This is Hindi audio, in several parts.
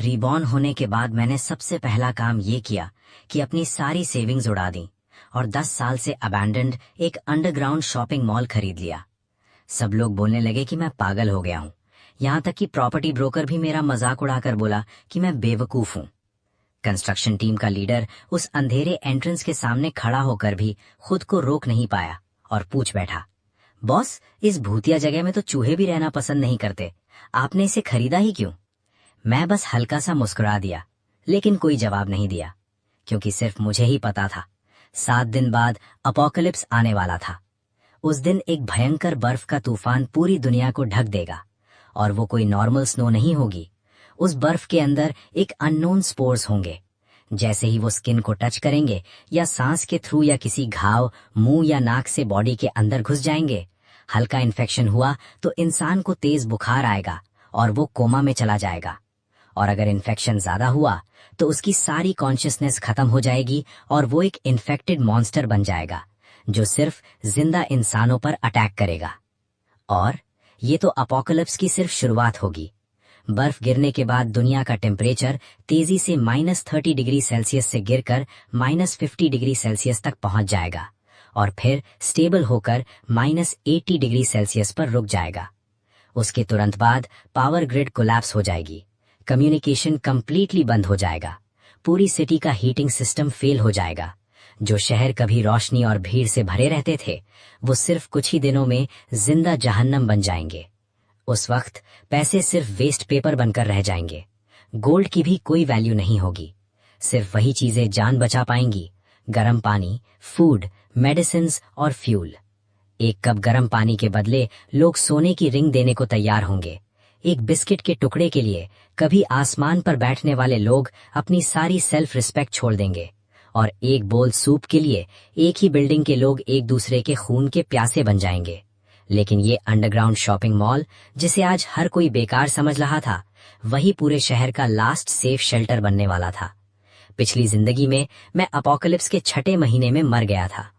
रीबॉर्न होने के बाद मैंने सबसे पहला काम ये किया कि अपनी सारी सेविंग्स उड़ा दी और 10 साल से अबैंडन्ड एक अंडरग्राउंड शॉपिंग मॉल खरीद लिया। सब लोग बोलने लगे कि मैं पागल हो गया हूँ। यहाँ तक कि प्रॉपर्टी ब्रोकर भी मेरा मजाक उड़ाकर बोला कि मैं बेवकूफ हूँ। कंस्ट्रक्शन टीम का लीडर उस अंधेरे एंट्रेंस के सामने खड़ा होकर भी खुद को रोक नहीं पाया और पूछ बैठा, बॉस, इस भूतिया जगह में तो चूहे भी रहना पसंद नहीं करते, आपने इसे खरीदा ही क्यों? मैं बस हल्का सा मुस्कुरा दिया, लेकिन कोई जवाब नहीं दिया, क्योंकि सिर्फ मुझे ही पता था 7 दिन बाद अपोकलिप्स आने वाला था। उस दिन एक भयंकर बर्फ का तूफान पूरी दुनिया को ढक देगा, और वो कोई नॉर्मल स्नो नहीं होगी। उस बर्फ के अंदर एक अननोन स्पोर्स होंगे। जैसे ही वो स्किन को टच करेंगे या सांस के थ्रू या किसी घाव, मुंह या नाक से बॉडी के अंदर घुस जाएंगे, हल्का इन्फेक्शन हुआ तो इंसान को तेज बुखार आएगा और वो कोमा में चला जाएगा। और अगर इन्फेक्शन ज्यादा हुआ तो उसकी सारी कॉन्शियसनेस खत्म हो जाएगी और वो एक इन्फेक्टेड मॉन्स्टर बन जाएगा जो सिर्फ जिंदा इंसानों पर अटैक करेगा। और ये तो अपोकलिप्स की सिर्फ शुरुआत होगी। बर्फ गिरने के बाद दुनिया का टेम्परेचर तेजी से -30 डिग्री सेल्सियस से गिरकर -50 डिग्री सेल्सियस तक पहुंच जाएगा और फिर स्टेबल होकर -80 डिग्री सेल्सियस पर रुक जाएगा। उसके तुरंत बाद पावर ग्रिड कोलैप्स हो जाएगी, कम्युनिकेशन कंप्लीटली बंद हो जाएगा, पूरी सिटी का हीटिंग सिस्टम फेल हो जाएगा। जो शहर कभी रोशनी और भीड़ से भरे रहते थे, वो सिर्फ कुछ ही दिनों में जिंदा जहन्नम बन जाएंगे। उस वक्त पैसे सिर्फ वेस्ट पेपर बनकर रह जाएंगे। गोल्ड की भी कोई वैल्यू नहीं होगी। सिर्फ वही चीजें जान बचा पाएंगी, गर्म पानी, फूड, मेडिसिन्स और फ्यूल। एक कप गर्म पानी के बदले लोग सोने की रिंग देने को तैयार होंगे। एक बिस्किट के टुकड़े के लिए कभी आसमान पर बैठने वाले लोग अपनी सारी सेल्फ रिस्पेक्ट छोड़ देंगे, और एक बोल सूप के लिए एक ही बिल्डिंग के लोग एक दूसरे के खून के प्यासे बन जाएंगे। लेकिन ये अंडरग्राउंड शॉपिंग मॉल, जिसे आज हर कोई बेकार समझ रहा था, वही पूरे शहर का लास्ट सेफ शेल्टर बनने वाला था। पिछली जिंदगी में मैं अपोकलिप्स के 6 महीने में मर गया था।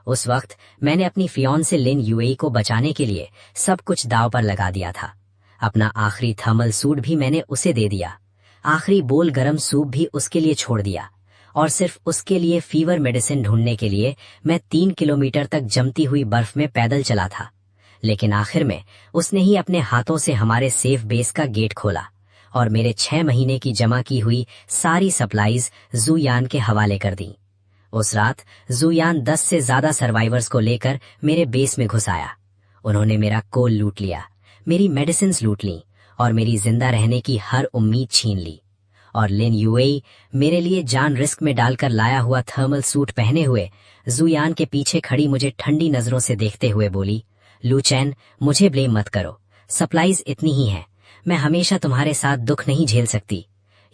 उस वक्त मैंने अपनी फियांसे लिन यूएई को बचाने के लिए सब कुछ दांव पर लगा दिया था। अपना आखिरी थर्मल सूट भी मैंने उसे दे दिया, आखिरी बोल गरम सूप भी उसके लिए छोड़ दिया, और सिर्फ उसके लिए फीवर मेडिसिन ढूंढने के लिए मैं 3 किलोमीटर तक जमती हुई बर्फ में पैदल चला था। लेकिन आखिर में उसने ही अपने हाथों से हमारे सेफ बेस का गेट खोला और मेरे 6 महीने की जमा की हुई सारी सप्लाईज जूयान के हवाले कर दी। उस रात जूयान 10 से ज्यादा सर्वाइवर्स को लेकर मेरे बेस में घुस आया। उन्होंने मेरा कोल लूट लिया, मेरी मेडिसिन्स लूट ली और मेरी जिंदा रहने की हर उम्मीद छीन ली। और लिन यूएई मेरे लिए जान रिस्क में डालकर लाया हुआ थर्मल सूट पहने हुए जूयान के पीछे खड़ी मुझे ठंडी नजरों से देखते हुए बोली, लू चैन, मुझे ब्लेम मत करो, सप्लाईज इतनी ही हैं, मैं हमेशा तुम्हारे साथ दुख नहीं झेल सकती।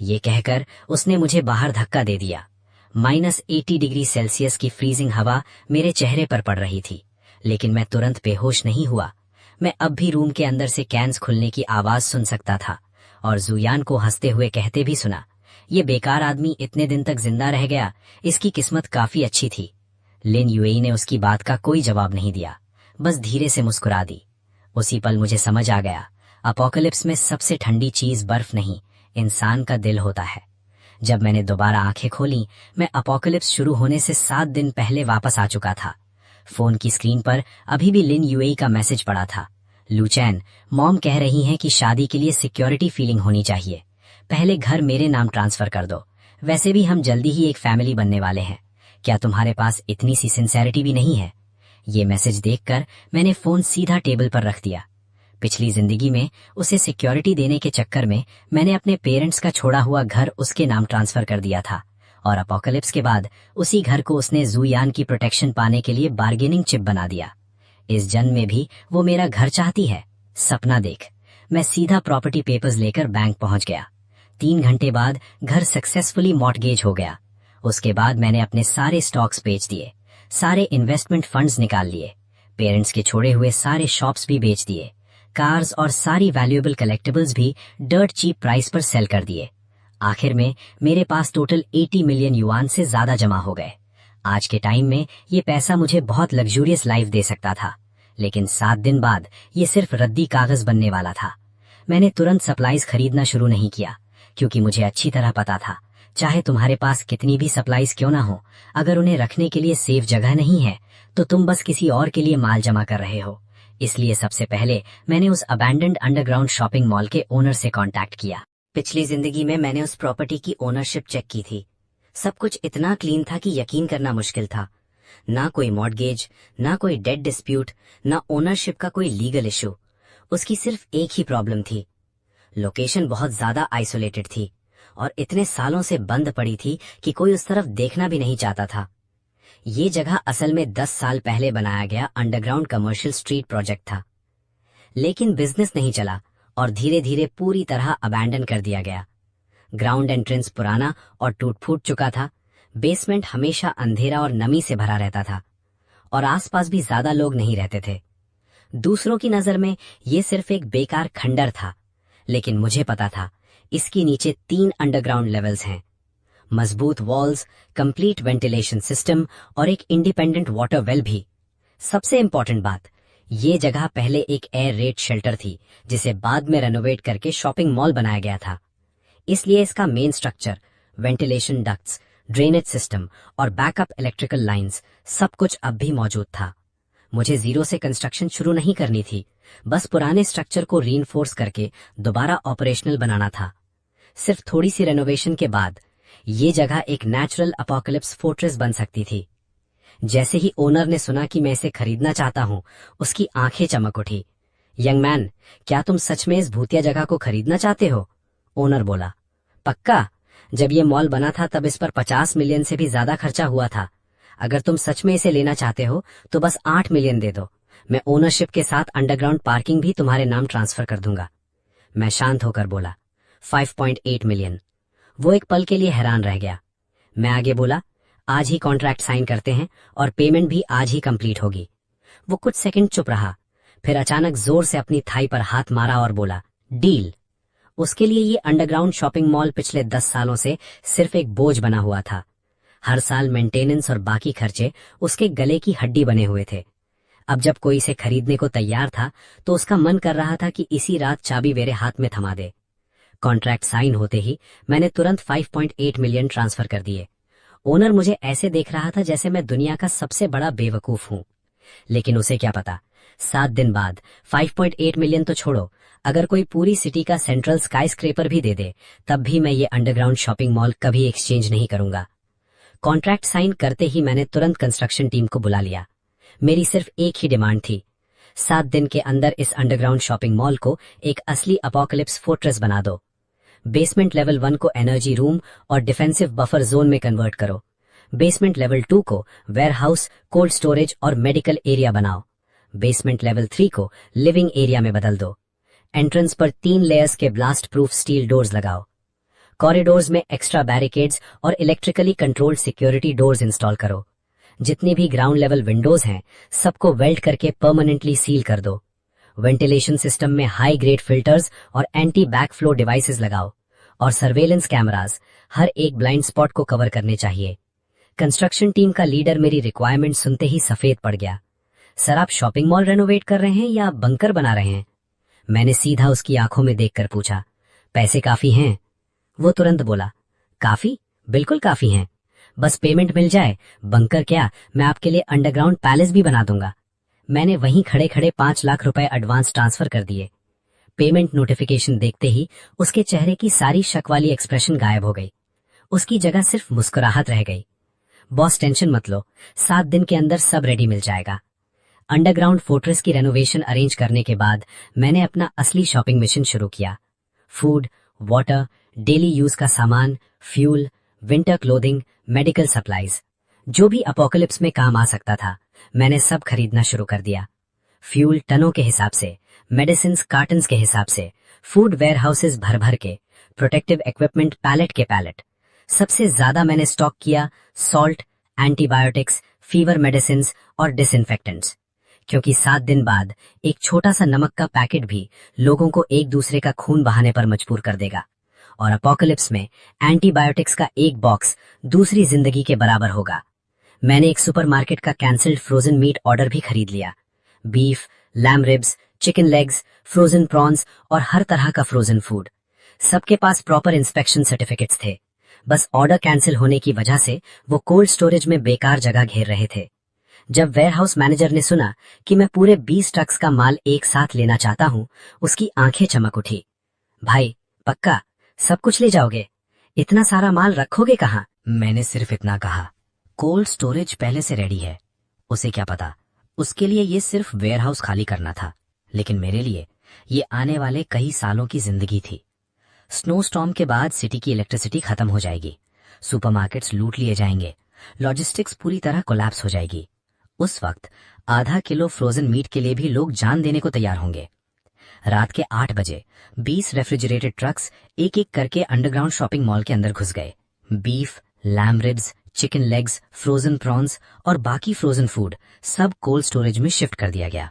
ये कहकर उसने मुझे बाहर धक्का दे दिया। -80 डिग्री सेल्सियस की फ्रीजिंग हवा मेरे चेहरे पर पड़ रही थी, लेकिन मैं तुरंत बेहोश नहीं हुआ। मैं अब भी रूम के अंदर से कैंस खुलने की आवाज सुन सकता था और जूयान को हंसते हुए कहते भी सुना, ये बेकार आदमी इतने दिन तक जिंदा रह गया, इसकी किस्मत काफी अच्छी थी। लिन यूएई ने उसकी बात का कोई जवाब नहीं दिया, बस धीरे से मुस्कुरा दी। उसी पल मुझे समझ आ गया, अपोकलिप्स में सबसे ठंडी चीज बर्फ नहीं, इंसान का दिल होता है। जब मैंने दोबारा आंखें खोली, मैं अपोकलिप्स शुरू होने से 7 दिन पहले वापस आ चुका था। फोन की स्क्रीन पर अभी भी लिन यूएई का मैसेज पड़ा था, लूचैन, मॉम कह रही हैं कि शादी के लिए सिक्योरिटी फीलिंग होनी चाहिए, पहले घर मेरे नाम ट्रांसफर कर दो, वैसे भी हम जल्दी ही एक फैमिली बनने वाले हैं, क्या तुम्हारे पास इतनी सी सिंसेरिटी भी नहीं है? ये मैसेज देखकर मैंने फोन सीधा टेबल पर रख दिया। पिछली जिंदगी में उसे सिक्योरिटी देने के चक्कर में मैंने अपने पेरेंट्स का छोड़ा हुआ घर उसके नाम ट्रांसफर कर दिया था, और अपोकलिप्स के बाद उसी घर को उसने जूयान की प्रोटेक्शन पाने के लिए बार्गेनिंग चिप बना दिया। इस जन्म में भी वो मेरा घर चाहती है। सपना देख, मैं सीधा प्रॉपर्टी पेपर्स लेकर बैंक पहुंच गया। 3 घंटे बाद घर सक्सेसफुली मॉर्टगेज हो गया। उसके बाद मैंने अपने सारे स्टॉक्स बेच दिए, सारे इन्वेस्टमेंट फंड्स निकाल लिए, पेरेंट्स के छोड़े हुए सारे शॉप्स भी बेच दिए, कार्स और सारी वैल्यूएबल कलेक्टिबल्स भी डर्ट चीप प्राइस पर सेल कर दिए। आखिर में मेरे पास टोटल 80 मिलियन युआन से ज्यादा जमा हो गए। आज के टाइम में ये पैसा मुझे बहुत लग्जूरियस लाइफ दे सकता था, लेकिन 7 दिन बाद ये सिर्फ रद्दी कागज बनने वाला था। मैंने तुरंत सप्लाईज खरीदना शुरू नहीं किया, क्योंकि मुझे अच्छी तरह पता था, चाहे तुम्हारे पास कितनी भी सप्लाईज क्यों ना हो, अगर उन्हें रखने के लिए सेफ जगह नहीं है तो तुम बस किसी और के लिए माल जमा कर रहे हो। इसलिए सबसे पहले मैंने उस अबैंडन्ड अंडरग्राउंड शॉपिंग मॉल के ओनर से कांटेक्ट किया। पिछली जिंदगी में मैंने उस प्रॉपर्टी की ओनरशिप चेक की थी। सब कुछ इतना क्लीन था कि यकीन करना मुश्किल था। ना कोई मॉर्टगेज, ना कोई डेट डिस्प्यूट, ना ओनरशिप का कोई लीगल इशू। उसकी सिर्फ एक ही प्रॉब्लम थी, लोकेशन बहुत ज्यादा आइसोलेटेड थी और इतने सालों से बंद पड़ी थी कि कोई उस तरफ देखना भी नहीं चाहता था। ये जगह असल में 10 साल पहले बनाया गया अंडरग्राउंड कमर्शियल स्ट्रीट प्रोजेक्ट था, लेकिन बिजनेस नहीं चला और धीरे धीरे पूरी तरह अबैंडन कर दिया गया। ग्राउंड एंट्रेंस पुराना और टूट फूट चुका था, बेसमेंट हमेशा अंधेरा और नमी से भरा रहता था और आसपास भी ज्यादा लोग नहीं रहते थे। दूसरों की नजर में ये सिर्फ एक बेकार खंडर था, लेकिन मुझे पता था इसके नीचे 3 अंडरग्राउंड लेवल्स हैं, मजबूत वॉल्स, कंप्लीट वेंटिलेशन सिस्टम और एक इंडिपेंडेंट वाटर वेल भी। सबसे इंपॉर्टेंट बात, ये जगह पहले एक एयर रेड शेल्टर थी जिसे बाद में रेनोवेट करके शॉपिंग मॉल बनाया गया था। इसलिए इसका main structure, ventilation ducts, drainage system और बैकअप इलेक्ट्रिकल लाइंस सब कुछ अब भी मौजूद था। मुझे जीरो से कंस्ट्रक्शन शुरू नहीं करनी थी, बस पुराने स्ट्रक्चर को रीइंफोर्स करके दोबारा ऑपरेशनल बनाना था। सिर्फ थोड़ी सी रेनोवेशन के बाद ये जगह एक नेचुरल अपोकलिप्स फोर्ट्रेस बन सकती थी। जैसे ही ओनर ने सुना कि मैं इसे खरीदना चाहता हूं, उसकी आंखें चमक उठी। यंग मैन, क्या तुम सच में इस भूतिया जगह को खरीदना चाहते हो? ओनर बोला। पक्का, जब ये मॉल बना था तब इस पर 50 मिलियन से भी ज्यादा खर्चा हुआ था। अगर तुम सच में इसे लेना चाहते हो तो बस 8 मिलियन दे दो, मैं ओनरशिप के साथ अंडरग्राउंड पार्किंग भी तुम्हारे नाम ट्रांसफर कर दूंगा। मैं शांत होकर बोला, 5.8 मिलियन। वो एक पल के लिए हैरान रह गया। मैं आगे बोला, आज ही कॉन्ट्रैक्ट साइन करते हैं और पेमेंट भी आज ही कंप्लीट होगी। वो कुछ सेकंड चुप रहा, फिर अचानक जोर से अपनी थाई पर हाथ मारा और बोला, डील। उसके लिए ये अंडरग्राउंड शॉपिंग मॉल पिछले 10 सालों से सिर्फ एक बोझ बना हुआ था। हर साल मेंटेनेंस और बाकी खर्चे उसके गले की हड्डी बने हुए थे। अब जब कोई इसे खरीदने को तैयार था तो उसका मन कर रहा था कि इसी रात चाबी मेरे हाथ में थमा दे। कॉन्ट्रैक्ट साइन होते ही मैंने तुरंत 5.8 मिलियन ट्रांसफर कर दिए। ओनर मुझे ऐसे देख रहा था जैसे मैं दुनिया का सबसे बड़ा बेवकूफ हूं, लेकिन उसे क्या पता, 7 दिन बाद 5.8 मिलियन तो छोड़ो, अगर कोई पूरी सिटी का सेंट्रल स्काई स्क्रेपर भी दे दे तब भी मैं ये अंडरग्राउंड शॉपिंग मॉल कभी एक्सचेंज नहीं करूंगा। कॉन्ट्रैक्ट साइन करते ही मैंने तुरंत कंस्ट्रक्शन टीम को बुला लिया। मेरी सिर्फ एक ही डिमांड थी, 7 दिन के अंदर इस अंडरग्राउंड शॉपिंग मॉल को एक असली अपोकलिप्स फोर्ट्रेस बना दो। बेसमेंट लेवल 1 को एनर्जी रूम और डिफेंसिव बफर जोन में कन्वर्ट करो। बेसमेंट लेवल 2 को वेयरहाउस, कोल्ड स्टोरेज और मेडिकल एरिया बनाओ। बेसमेंट लेवल 3 को लिविंग एरिया में बदल दो। एंट्रेंस पर 3 लेयर्स के ब्लास्ट प्रूफ स्टील डोर्स लगाओ। कॉरिडोर्स में एक्स्ट्रा बैरिकेड्स और electrically controlled security doors install करो। जितनी भी ग्राउंड लेवल विंडोज हैं सबको वेल्ड करके परमानेंटली सील कर दो। वेंटिलेशन सिस्टम में हाई ग्रेड फिल्टर्स और एंटी बैकफ्लो डिवाइसेस लगाओ और सर्वेलेंस कैमरास हर एक ब्लाइंड स्पॉट को कवर करने चाहिए। कंस्ट्रक्शन टीम का लीडर मेरी रिक्वायरमेंट सुनते ही सफेद पड़ गया। सर, आप शॉपिंग मॉल रेनोवेट कर रहे हैं या बंकर बना रहे हैं? मैंने सीधा उसकी आंखों में देखकर पूछा, पैसे काफी हैं? वो तुरंत बोला, काफी, बिल्कुल काफी हैं। बस पेमेंट मिल जाए, बंकर क्या, मैं आपके लिए अंडरग्राउंड पैलेस भी बना दूंगा। मैंने वहीं खड़े खड़े 5 लाख रुपए एडवांस ट्रांसफर कर दिए। पेमेंट नोटिफिकेशन देखते ही उसके चेहरे की सारी शक वाली एक्सप्रेशन गायब हो गई। उसकी जगह सिर्फ मुस्कुराहट रह गई। बॉस, टेंशन मत लो, 7 दिन के अंदर सब रेडी मिल जाएगा। अंडरग्राउंड फोर्ट्रेस की रेनोवेशन अरेंज करने के बाद मैंने अपना असली शॉपिंग मिशन शुरू किया। फूड, वाटर, डेली यूज का सामान, fuel, winter clothing, medical supplies, जो भी अपोकलिप्स में काम आ सकता था मैंने सब खरीदना शुरू कर दिया। फ्यूल टनों के हिसाब से, मेडिसिन कार्टन्स के हिसाब से, फूड वेयर हाउसेज भर भर के, प्रोटेक्टिव इक्विपमेंट पैलेट के पैलेट। सबसे ज्यादा मैंने स्टॉक किया सॉल्ट, एंटीबायोटिक्स, फीवर मेडिसिन और डिसइंफेक्टेंट्स, क्योंकि 7 दिन बाद एक छोटा सा नमक का पैकेट भी लोगों को एक दूसरे का खून बहाने पर मजबूर कर देगा और अपोकलिप्स में एंटीबायोटिक्स का एक बॉक्स दूसरी जिंदगी के बराबर होगा। मैंने एक सुपरमार्केट का कैंसल्ड फ्रोजन मीट ऑर्डर भी खरीद लिया। Beef, lamb ribs, chicken legs, frozen prawns और हर तरह का फ्रोजन फूड। सबके पास प्रॉपर इंस्पेक्शन सर्टिफिकेट्स थे, बस ऑर्डर कैंसिल होने की वजह से वो कोल्ड स्टोरेज में बेकार जगह घेर रहे थे। जब वेयरहाउस मैनेजर ने सुना कि मैं पूरे 20 ट्रक्स का माल एक साथ लेना चाहता हूँ, उसकी आंखें चमक उठी। भाई, पक्का सब कुछ ले जाओगे? इतना सारा माल रखोगे कहाँ? मैंने सिर्फ इतना कहा, कोल्ड स्टोरेज पहले से रेडी है। उसे क्या पता, उसके लिए ये सिर्फ वेयरहाउस खाली करना था, लेकिन मेरे लिए ये आने वाले कई सालों की जिंदगी थी। स्नो स्टॉर्म के बाद सिटी की इलेक्ट्रिसिटी खत्म हो जाएगी, सुपरमार्केट्स लूट लिए जाएंगे, लॉजिस्टिक्स पूरी तरह कोलैप्स हो जाएगी। उस वक्त आधा किलो फ्रोजन मीट के लिए भी लोग जान देने को तैयार होंगे। रात के 8 बजे 20 रेफ्रिजरेटेड ट्रक्स एक एक करके अंडरग्राउंड शॉपिंग मॉल के अंदर घुस गए। Beef, lamb ribs, chicken legs, frozen prawns और बाकी फ्रोजन फूड सब कोल्ड स्टोरेज में शिफ्ट कर दिया गया।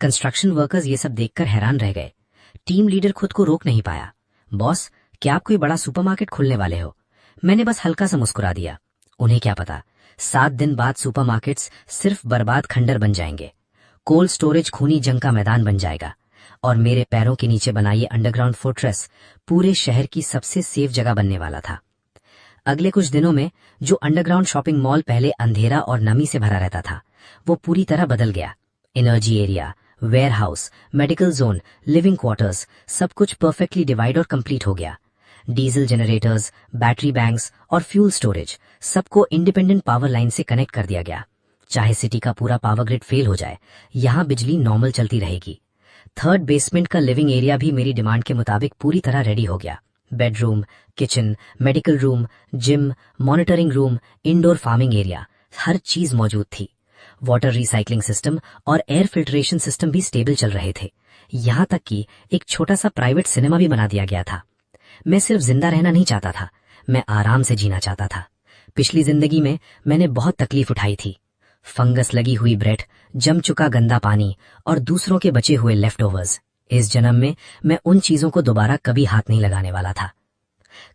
कंस्ट्रक्शन वर्कर्स ये सब देखकर हैरान रह गए। टीम लीडर खुद को रोक नहीं पाया। बॉस, क्या आप कोई बड़ा सुपरमार्केट खोलने वाले हो? मैंने बस हल्का सा मुस्कुरा दिया। उन्हें क्या पता, 7 दिन बाद सुपरमार्केट्स सिर्फ बर्बाद खंडर बन जाएंगे, कोल्ड स्टोरेज खूनी जंग का मैदान बन जाएगा, और मेरे पैरों के नीचे बना ये अंडरग्राउंड फोर्ट्रेस पूरे शहर की सबसे सेफ जगह बनने वाला था। अगले कुछ दिनों में जो अंडरग्राउंड शॉपिंग मॉल पहले अंधेरा और नमी से भरा रहता था, वो पूरी तरह बदल गया। Energy area, warehouse, medical zone, living quarters, सब कुछ परफेक्टली डिवाइड और कंप्लीट हो गया। डीजल जनरेटर्स, बैटरी बैंक्स और फ्यूल स्टोरेज सबको इंडिपेंडेंट पावर लाइन से कनेक्ट कर दिया गया। चाहे सिटी का पूरा पावर ग्रिड फेल हो जाए, यहाँ बिजली नॉर्मल चलती रहेगी। 3rd बेसमेंट का लिविंग एरिया भी मेरी डिमांड के मुताबिक पूरी तरह रेडी हो गया। Bedroom, kitchen, medical room, gym, monitoring room, indoor farming area, हर चीज मौजूद थी। वाटर रिसाइकलिंग सिस्टम और एयर फिल्ट्रेशन सिस्टम भी स्टेबल चल रहे थे। यहाँ तक कि एक छोटा सा प्राइवेट सिनेमा भी बना दिया गया था। मैं सिर्फ जिंदा रहना नहीं चाहता था, मैं आराम से जीना चाहता था। पिछली जिंदगी में मैंने बहुत तकलीफ उठाई थी। फंगस लगी हुई ब्रेड, जम चुका गंदा पानी और दूसरों के बचे हुए लेफ्ट ओवर्स। इस जन्म में मैं उन चीजों को दोबारा कभी हाथ नहीं लगाने वाला था।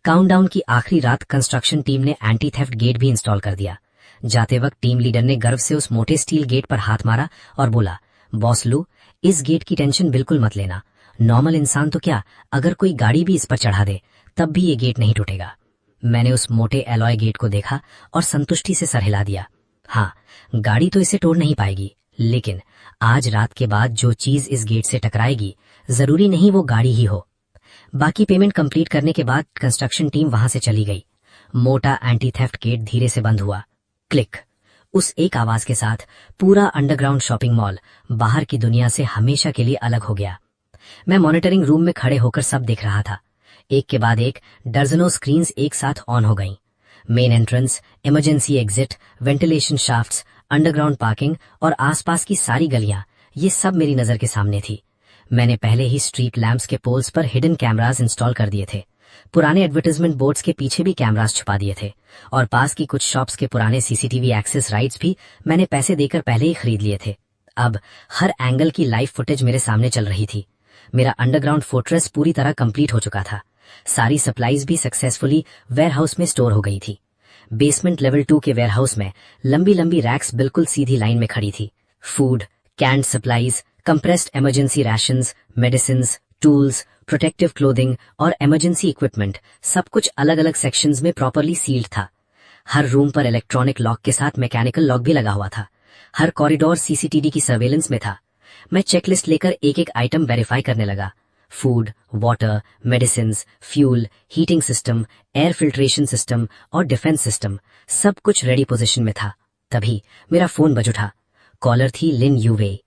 काउंटडाउन की आखिरी रात कंस्ट्रक्शन टीम ने एंटी थेफ्ट गेट भी इंस्टॉल कर दिया। जाते वक्त टीम लीडर ने गर्व से उस मोटे स्टील गेट पर हाथ मारा और बोला, बॉस लू, इस गेट की टेंशन बिल्कुल मत लेना। नॉर्मल इंसान तो क्या, अगर कोई गाड़ी भी इस पर चढ़ा दे तब भी ये गेट नहीं टूटेगा। मैंने उस मोटे एलॉय गेट को देखा और संतुष्टि से सर हिला दिया। हाँ, गाड़ी तो इसे तोड़ नहीं पाएगी, लेकिन आज रात के बाद जो चीज इस गेट से टकराएगी, जरूरी नहीं वो गाड़ी ही हो। बाकी पेमेंट कंप्लीट करने के बाद कंस्ट्रक्शन टीम वहां से चली गई। मोटा एंटी थेफ्ट गेट धीरे से बंद हुआ। क्लिक। उस एक आवाज के साथ पूरा अंडरग्राउंड शॉपिंग मॉल बाहर की दुनिया से हमेशा के लिए अलग हो गया। मैं मॉनिटरिंग रूम में खड़े होकर सब देख रहा था। एक के बाद एक दर्जनों स्क्रीन्स एक साथ ऑन हो गईं। Main entrance, emergency exit, ventilation shafts, underground parking और आसपास की सारी गलियां, ये सब मेरी नजर के सामने थी। मैंने पहले ही स्ट्रीट लैंप्स के पोल्स पर हिडन कैमरास इंस्टॉल कर दिए थे। पुराने एडवर्टाइजमेंट बोर्ड्स के पीछे भी कैमरास छुपा दिए थे और पास की कुछ शॉप्स के पुराने सीसीटीवी एक्सेस राइट्स भी मैंने पैसे देकर पहले ही खरीद लिए थे। अब हर एंगल की लाइव फुटेज मेरे सामने चल रही थी। मेरा अंडरग्राउंड फोर्ट्रेस पूरी तरह कंप्लीट हो चुका था। सारी सप्लाईज भी सक्सेसफुली वेयरहाउस में स्टोर हो गई थी। बेसमेंट लेवल 2 के वेयरहाउस में लंबी लंबी रैक्स बिल्कुल सीधी लाइन में खड़ी थी। Food, canned supplies, compressed emergency rations, medicines, tools, protective clothing और इमरजेंसी इक्विपमेंट, सब कुछ अलग अलग सेक्शंस में प्रॉपरली सील्ड था। हर रूम पर इलेक्ट्रॉनिक लॉक के साथ मैकेनिकल लॉक भी लगा हुआ था। हर कॉरिडोर सीसीटीवी की सर्वेलेंस में था। मैं चेकलिस्ट लेकर एक एक आइटम वेरीफाई करने लगा। Food, water, medicines, fuel, heating system, air filtration system और डिफेंस सिस्टम, सब कुछ रेडी पोजीशन में था। तभी मेरा फोन बज उठा। कॉलर थी लिन यूवे।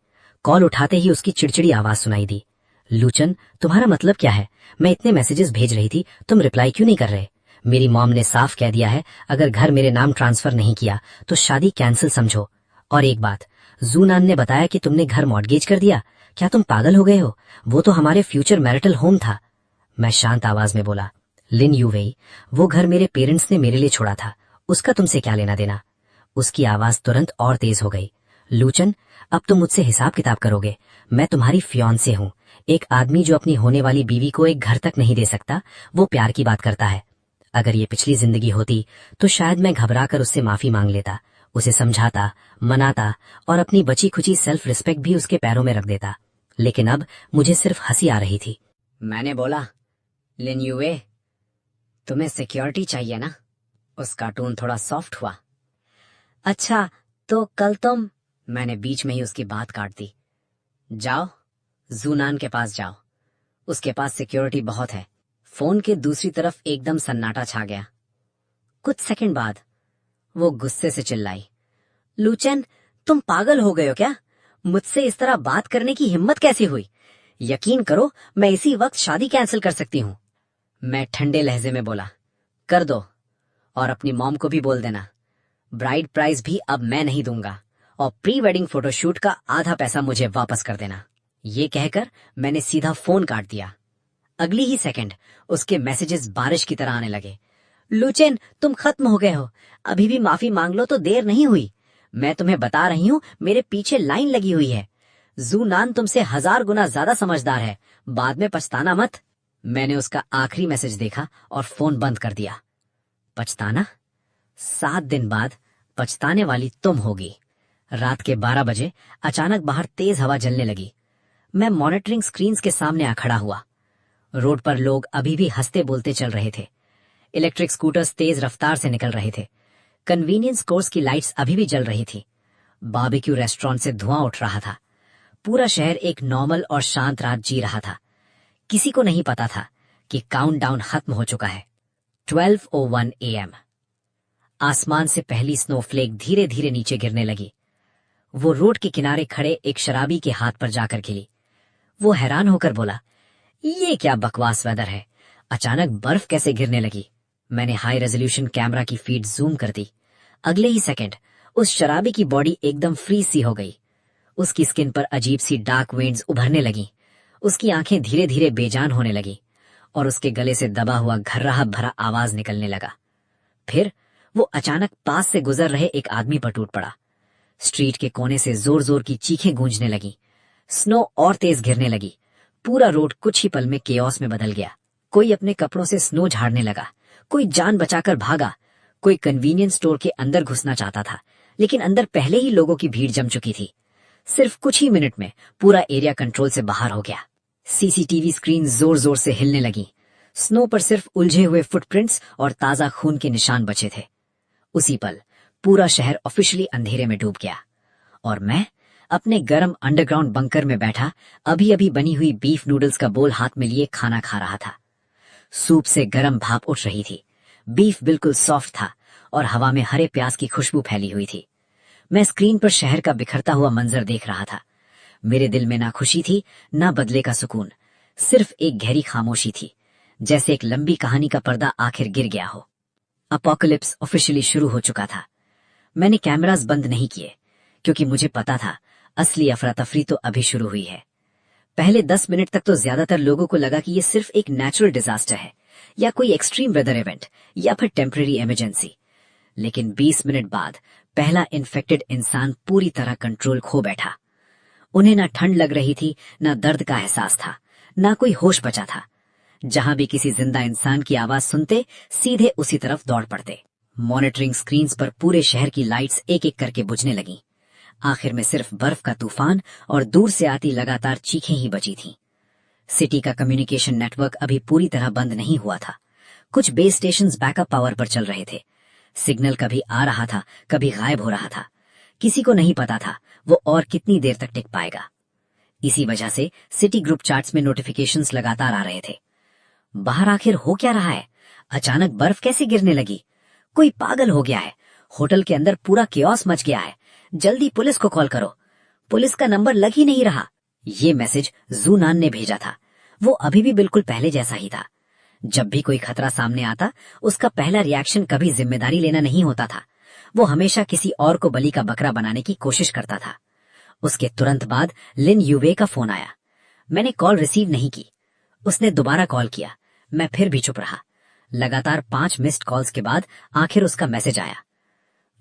कॉल उठाते ही उसकी चिड़चिड़ी आवाज सुनाई दी। लूचन, तुम्हारा मतलब क्या है? मैं इतने मैसेजेस भेज रही थी, तुम रिप्लाई क्यों नहीं कर रहे? मेरी मॉम ने साफ कह दिया है, अगर घर मेरे नाम ट्रांसफर नहीं किया तो शादी कैंसिल समझो। और एक बात, जूनान ने बताया कि तुमने घर मॉर्गेज कर दिया। क्या तुम पागल हो गए हो? वो तो हमारे फ्यूचर मैरिटल होम था। मैं शांत आवाज में बोला, लिन यूवेई, वो घर मेरे पेरेंट्स ने मेरे लिए छोड़ा था, उसका तुमसे क्या लेना देना? उसकी आवाज तुरंत और तेज हो गई। लूचन, अब तुम मुझसे हिसाब किताब करोगे। मैं तुम्हारी फियांसे हूँ। एक आदमी जो अपनी होने वाली बीवी को एक घर तक नहीं दे सकता, वो प्यार की बात करता है। अगर ये पिछली जिंदगी होती तो शायद मैं घबराकर उससे माफी मांग लेता, उसे समझाता, मनाता और अपनी बची खुची सेल्फ रिस्पेक्ट भी उसके पैरों में रख देता। लेकिन अब मुझे सिर्फ हंसी आ रही थी। मैंने बोला, लिन यूए, तुम्हें सिक्योरिटी चाहिए ना? उसका टोन थोड़ा सॉफ्ट हुआ। अच्छा, तो कल तुम। मैंने बीच में ही उसकी बात काट दी। जाओ, जूनान के पास जाओ, उसके पास सिक्योरिटी बहुत है। फोन के दूसरी तरफ एकदम सन्नाटा छा गया। कुछ सेकंड बाद वो गुस्से से चिल्लाई, लूचेन, तुम पागल हो गए हो क्या? मुझसे इस तरह बात करने की हिम्मत कैसी हुई? यकीन करो, मैं इसी वक्त शादी कैंसिल कर सकती हूँ। मैं ठंडे लहजे में बोला, कर दो, और अपनी मॉम को भी बोल देना। ब्राइड प्राइस भी अब मैं नहीं दूंगा, और प्री वेडिंग फोटोशूट का आधा पैसा मुझे वापस कर देना। ये कहकर मैंने सीधा फोन काट दिया। अगली ही सेकंड उसके मैसेजेस बारिश की तरह आने लगे। लुचेन, तुम खत्म हो गए हो, अभी भी माफी मांग लो तो देर नहीं हुई। मैं तुम्हें बता रही हूँ, मेरे पीछे लाइन लगी हुई है। जूनान तुमसे 1000 गुना ज्यादा समझदार है, बाद में पछताना मत। मैंने उसका आखिरी मैसेज देखा और फोन बंद कर दिया। पछताना? 7 दिन बाद पछताने वाली तुम होगी। रात के 12 बजे अचानक बाहर तेज हवा चलने लगी। मैं मॉनिटरिंग स्क्रीन्स के सामने आ खड़ा हुआ। रोड पर लोग अभी भी हंसते बोलते चल रहे थे। इलेक्ट्रिक स्कूटर्स तेज रफ्तार से निकल रहे थे। कन्वीनियंस स्टोर्स की लाइट्स अभी भी जल रही थी। बारबेक्यू रेस्टोरेंट से धुआं उठ रहा था। पूरा शहर एक नॉर्मल और शांत रात जी रहा था। किसी को नहीं पता था कि काउंटडाउन खत्म हो चुका है। 12:01 AM। आसमान से पहली स्नोफ्लेक धीरे धीरे नीचे गिरने लगी। वो रोड के किनारे खड़े एक शराबी के हाथ पर जाकर गिरी। वो हैरान होकर बोला, ये क्या बकवास वेदर है, अचानक बर्फ कैसे गिरने लगी? मैंने हाई रेजोल्यूशन कैमरा की फीड जूम कर दी। अगले ही सेकंड उस शराबी की बॉडी एकदम फ्रीज सी हो गई। उसकी स्किन पर अजीब सी डार्क वेन्स उभरने लगी। उसकी आंखें धीरे धीरे बेजान होने लगी और उसके गले से दबा हुआ घर्राहट भरा आवाज निकलने लगा। फिर वो अचानक पास से गुजर रहे एक आदमी पर टूट पड़ा। स्ट्रीट के कोने से जोर जोर की चीखें गूंजने लगी। स्नो और तेज गिरने लगी। पूरा रोड कुछ ही पल में केओस में बदल गया। कोई अपने कपड़ों से स्नो झाड़ने लगा, कोई जान बचाकर भागा, कोई कन्वीनियंस स्टोर के अंदर घुसना चाहता था, लेकिन अंदर पहले ही लोगों की भीड़ जम चुकी थी। सिर्फ कुछ ही मिनट में पूरा एरिया कंट्रोल से बाहर हो गया। सीसीटीवी स्क्रीन जोर जोर से हिलने लगी। स्नो पर सिर्फ उलझे हुए फुटप्रिंट्स और ताजा खून के निशान बचे थे। उसी पल पूरा शहर ऑफिशियली अंधेरे में डूब गया और मैं अपने गर्म अंडरग्राउंड बंकर में बैठा अभी अभी बनी हुई बीफ नूडल्स का बोल हाथ में लिए खाना खा रहा था। सूप से गर्म भाप उठ रही थी। बीफ बिल्कुल सॉफ्ट था और हवा में हरे प्याज की खुशबू फैली हुई थी। मैं स्क्रीन पर शहर का बिखरता हुआ मंजर देख रहा था। मेरे दिल में ना खुशी थी, ना बदले का सुकून, सिर्फ एक गहरी खामोशी थी, जैसे एक लंबी कहानी का पर्दा आखिर गिर गया हो। अपोकलिप्स ऑफिशियली शुरू हो चुका था। मैंने कैमरास बंद नहीं किए, क्योंकि मुझे पता था असली अफरा तफरी तो अभी शुरू हुई है। पहले 10 मिनट तक तो ज्यादातर लोगों को लगा कि ये सिर्फ एक नेचुरल डिजास्टर है, या कोई एक्सट्रीम वेदर इवेंट, या फिर टेम्परेरी इमरजेंसी। लेकिन 20 मिनट बाद पहला इन्फेक्टेड इंसान पूरी तरह कंट्रोल खो बैठा। उन्हें ना ठंड लग रही थी, ना दर्द का एहसास था, ना कोई होश बचा था। जहां भी किसी जिंदा इंसान की आवाज सुनते, सीधे उसी तरफ दौड़ पड़ते। मॉनिटरिंग स्क्रीन्स पर पूरे शहर की लाइट्स एक एक करके बुझने लगीं। आखिर में सिर्फ बर्फ का तूफान और दूर से आती लगातार चीखें ही बची थीं। सिटी का कम्युनिकेशन नेटवर्क अभी पूरी तरह बंद नहीं हुआ था। कुछ बेस स्टेशंस बैकअप पावर पर चल रहे थे। सिग्नल कभी आ रहा था, कभी गायब हो रहा था। किसी को नहीं पता था वो और कितनी देर तक टिक पाएगा। इसी वजह से सिटी ग्रुप चैट्स में नोटिफिकेशंस लगातार आ रहे थे। बाहर आखिर हो क्या रहा है? अचानक बर्फ कैसे गिरने लगी? कोई पागल हो गया है। होटल के अंदर पूरा केओस मच गया है। जल्दी पुलिस को कॉल करो। पुलिस का नंबर लग ही नहीं रहा। ये मैसेज जूनान ने भेजा था। वो अभी भी बिल्कुल पहले जैसा ही था। जब भी कोई खतरा सामने आता, उसका पहला रिएक्शन कभी जिम्मेदारी लेना नहीं होता था। वो हमेशा किसी और को बलि का बकरा बनाने की कोशिश करता था। उसके तुरंत बाद लिन यूवे का फोन आया। मैंने कॉल रिसीव नहीं की। उसने दोबारा कॉल किया। मैं फिर भी चुप रहा। लगातार 5 मिस्ड कॉल्स के बाद आखिर उसका मैसेज आया।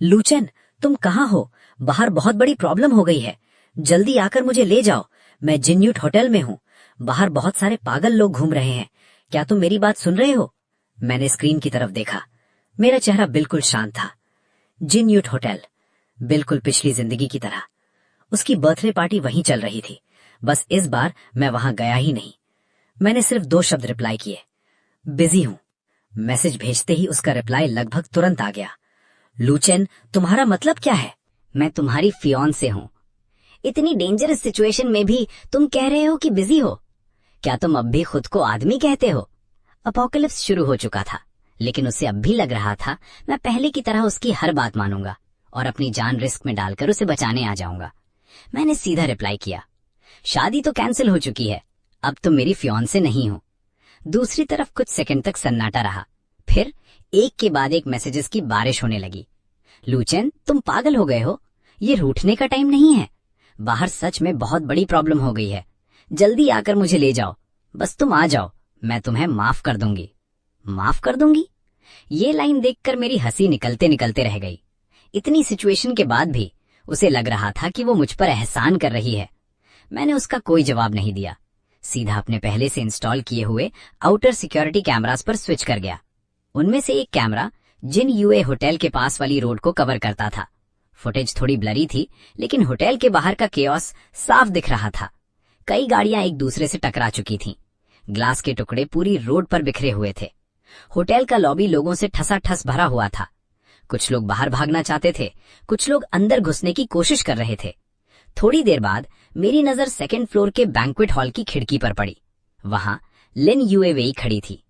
लूचेन, तुम कहाँ हो? बाहर बहुत बड़ी प्रॉब्लम हो गई है। जल्दी आकर मुझे ले जाओ। मैं जिन्यूट होटल में हूँ। बाहर बहुत सारे पागल लोग घूम रहे हैं। क्या तुम मेरी बात सुन रहे हो? मैंने स्क्रीन की तरफ देखा। मेरा चेहरा बिल्कुल शांत था। जिन्यूट होटल, बिल्कुल पिछली जिंदगी की तरह। उसकी बर्थडे पार्टी वहीं चल रही थी। बस इस बार मैं वहां गया ही नहीं। मैंने सिर्फ 2 शब्द रिप्लाई किए, बिजी हूँ। मैसेज भेजते ही उसका रिप्लाई लगभग तुरंत आ गया। लूचेन, तुम्हारा मतलब क्या है? मैं तुम्हारी फियांसे हूँ। इतनी डेंजरस सिचुएशन में भी तुम कह रहे हो कि बिजी हो? क्या तुम अब भी खुद को आदमी कहते हो? अपोकलिप्स शुरू हो चुका था, लेकिन उसे अब भी लग रहा था मैं पहले की तरह उसकी हर बात मानूंगा और अपनी जान रिस्क में डालकर उसे बचाने आ जाऊंगा। मैंने सीधा रिप्लाई किया, शादी तो कैंसिल हो चुकी है, अब तुम मेरी फियांसे नहीं हो। दूसरी तरफ कुछ सेकंड तक सन्नाटा रहा, फिर एक के बाद एक मैसेजेस की बारिश होने लगी। लूचेन, तुम पागल हो गए हो? ये रूठने का टाइम नहीं है। बाहर सच में बहुत बड़ी प्रॉब्लम हो गई है। जल्दी आकर मुझे ले जाओ। बस तुम आ जाओ, मैं तुम्हें माफ कर दूंगी। माफ कर दूंगी? ये लाइन देखकर मेरी हंसी निकलते निकलते रह गई। इतनी सिचुएशन के बाद भी उसे लग रहा था कि वो मुझ पर एहसान कर रही है। मैंने उसका कोई जवाब नहीं दिया, सीधा अपने पहले से इंस्टॉल किए हुए आउटर सिक्योरिटी कैमरास पर स्विच कर गया। उनमें से एक कैमरा जिन यूए होटल के पास वाली रोड को कवर करता था। फुटेज थोड़ी ब्लरी थी, लेकिन होटल के बाहर का केओस साफ दिख रहा था। कई गाड़ियां एक दूसरे से टकरा चुकी थीं। ग्लास के टुकड़े पूरी रोड पर बिखरे हुए थे। होटल का लॉबी लोगों से ठसाठस भरा हुआ था। कुछ लोग बाहर भागना चाहते थे, कुछ लोग अंदर घुसने की कोशिश कर रहे थे। थोड़ी देर बाद मेरी नजर सेकंड फ्लोर के बैंक्वेट हॉल की खिड़की पर पड़ी। वहां लिन यूएवेई खड़ी थी।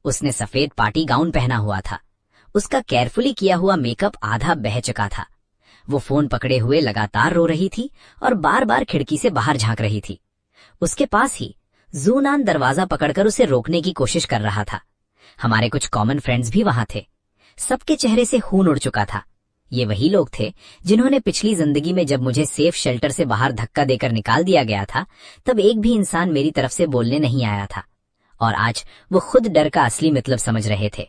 उसने सफेद पार्टी गाउन पहना हुआ था। उसका केयरफुली किया हुआ मेकअप आधा बह चुका था। वो फोन पकड़े हुए लगातार रो रही थी और बार बार खिड़की से बाहर झांक रही थी। उसके पास ही जूनान दरवाजा पकड़कर उसे रोकने की कोशिश कर रहा था। हमारे कुछ कॉमन फ्रेंड्स भी वहां थे। सबके चेहरे से खून उड़ चुका था। ये वही लोग थे जिन्होंने पिछली जिंदगी में जब मुझे सेफ शेल्टर से बाहर धक्का देकर निकाल दिया गया था, तब एक भी इंसान मेरी तरफ से बोलने नहीं आया था, और आज वो खुद डर का असली मतलब समझ रहे थे।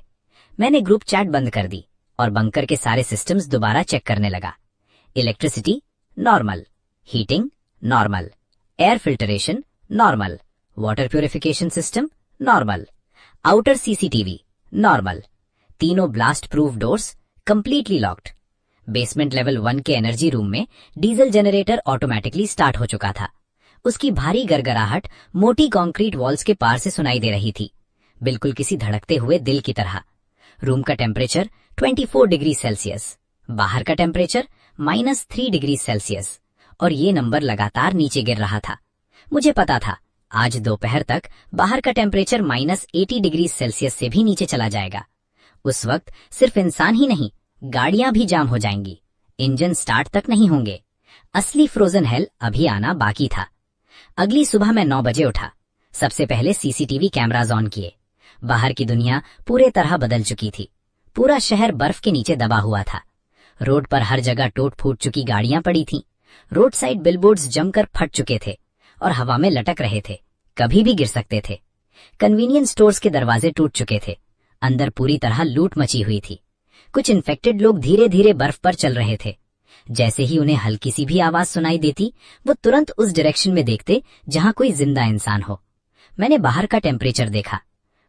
मैंने ग्रुप चैट बंद कर दी और बंकर के सारे सिस्टम्स दोबारा चेक करने लगा। Electricity normal, heating normal, air filtration normal, water purification system normal, outer CCTV normal, तीनों blast proof doors completely locked. Basement level 1 के एनर्जी रूम में डीजल जनरेटर ऑटोमेटिकली स्टार्ट हो चुका था। उसकी भारी गरगराहट मोटी कंक्रीट वॉल्स के पार से सुनाई दे रही थी, बिल्कुल किसी धड़कते हुए दिल की तरह। रूम का टेम्परेचर 24 डिग्री सेल्सियस, बाहर का टेम्परेचर -3 डिग्री सेल्सियस, और ये नंबर लगातार नीचे गिर रहा था। मुझे पता था आज दोपहर तक बाहर का टेम्परेचर -80 डिग्री सेल्सियस से भी नीचे चला जाएगा। उस वक्त सिर्फ इंसान ही नहीं, गाड़ियां भी जाम हो जाएंगी, इंजन स्टार्ट तक नहीं होंगे। असली फ्रोजन हेल अभी आना बाकी था। अगली सुबह मैं 9 बजे उठा। सबसे पहले सीसीटीवी कैमराज ऑन किए। बाहर की दुनिया पूरे तरह बदल चुकी थी। पूरा शहर बर्फ के नीचे दबा हुआ था। रोड पर हर जगह टूट फूट चुकी गाड़ियां पड़ी थीं। रोड साइड बिलबोर्ड्स जमकर फट चुके थे और हवा में लटक रहे थे, कभी भी गिर सकते थे। कन्वीनियंस स्टोर्स के दरवाजे टूट चुके थे। अंदर पूरी तरह लूट मची हुई थी। कुछ इन्फेक्टेड लोग धीरे धीरे बर्फ पर चल रहे थे। जैसे ही उन्हें हल्की सी भी आवाज सुनाई देती, वो तुरंत उस डायरेक्शन में देखते जहां कोई जिंदा इंसान हो। मैंने बाहर का टेम्परेचर देखा,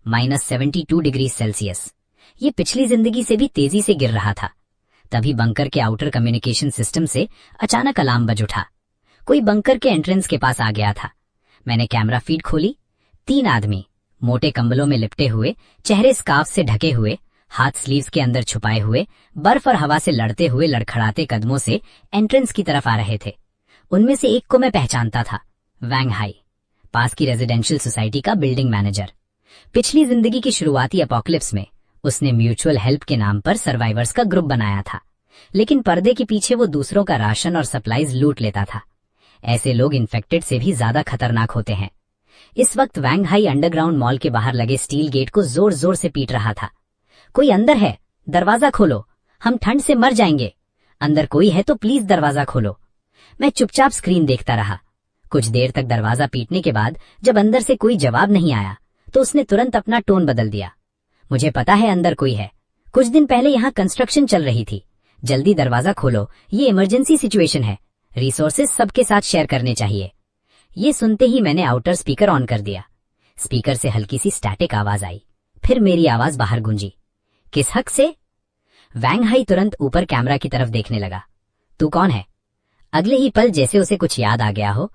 -72 डिग्री सेल्सियस। ये पिछली जिंदगी से भी तेजी से गिर रहा था। तभी बंकर के आउटर कम्युनिकेशन सिस्टम से अचानक अलार्म बज उठा। कोई बंकर के एंट्रेंस के पास आ गया था। मैंने कैमरा फीड खोली। 3 आदमी मोटे कंबलों में लिपटे हुए, चेहरे स्कार्फ से ढके हुए, हाथ स्लीव्स के अंदर छुपाए हुए, बर्फ और हवा से लड़ते हुए लड़खड़ाते कदमों से एंट्रेंस की तरफ आ रहे थे। उनमें से एक को मैं पहचानता था, वैंग हाई, पास की रेजिडेंशियल सोसाइटी का बिल्डिंग मैनेजर। पिछली जिंदगी की शुरुआती अपोकलिप्स में उसने म्यूचुअल हेल्प के नाम पर सर्वाइवर्स का ग्रुप बनाया था, लेकिन पर्दे के पीछे वो दूसरों का राशन और सप्लाईज लूट लेता था। ऐसे लोग इन्फेक्टेड से भी ज्यादा खतरनाक होते हैं। इस वक्त वैंग हाई अंडरग्राउंड मॉल के बाहर लगे स्टील गेट को जोर जोर से पीट रहा था। कोई अंदर है? दरवाजा खोलो, हम ठंड से मर जाएंगे। अंदर कोई है तो प्लीज दरवाजा खोलो। मैं चुपचाप स्क्रीन देखता रहा। कुछ देर तक दरवाजा पीटने के बाद जब अंदर से कोई जवाब नहीं आया, तो उसने तुरंत अपना टोन बदल दिया। मुझे पता है अंदर कोई है। कुछ दिन पहले यहाँ कंस्ट्रक्शन चल रही थी। जल्दी दरवाजा खोलो, ये इमरजेंसी सिचुएशन है। रिसोर्सेज सबके साथ शेयर करने चाहिए। ये सुनते ही मैंने आउटर स्पीकर ऑन कर दिया। स्पीकर से हल्की सी स्टैटिक आवाज आई, फिर मेरी आवाज बाहर गूंजी। किस हक से? वैंग हाई तुरंत ऊपर कैमरा की तरफ देखने लगा। तू कौन है? अगले ही पल जैसे उसे कुछ याद आ गया हो,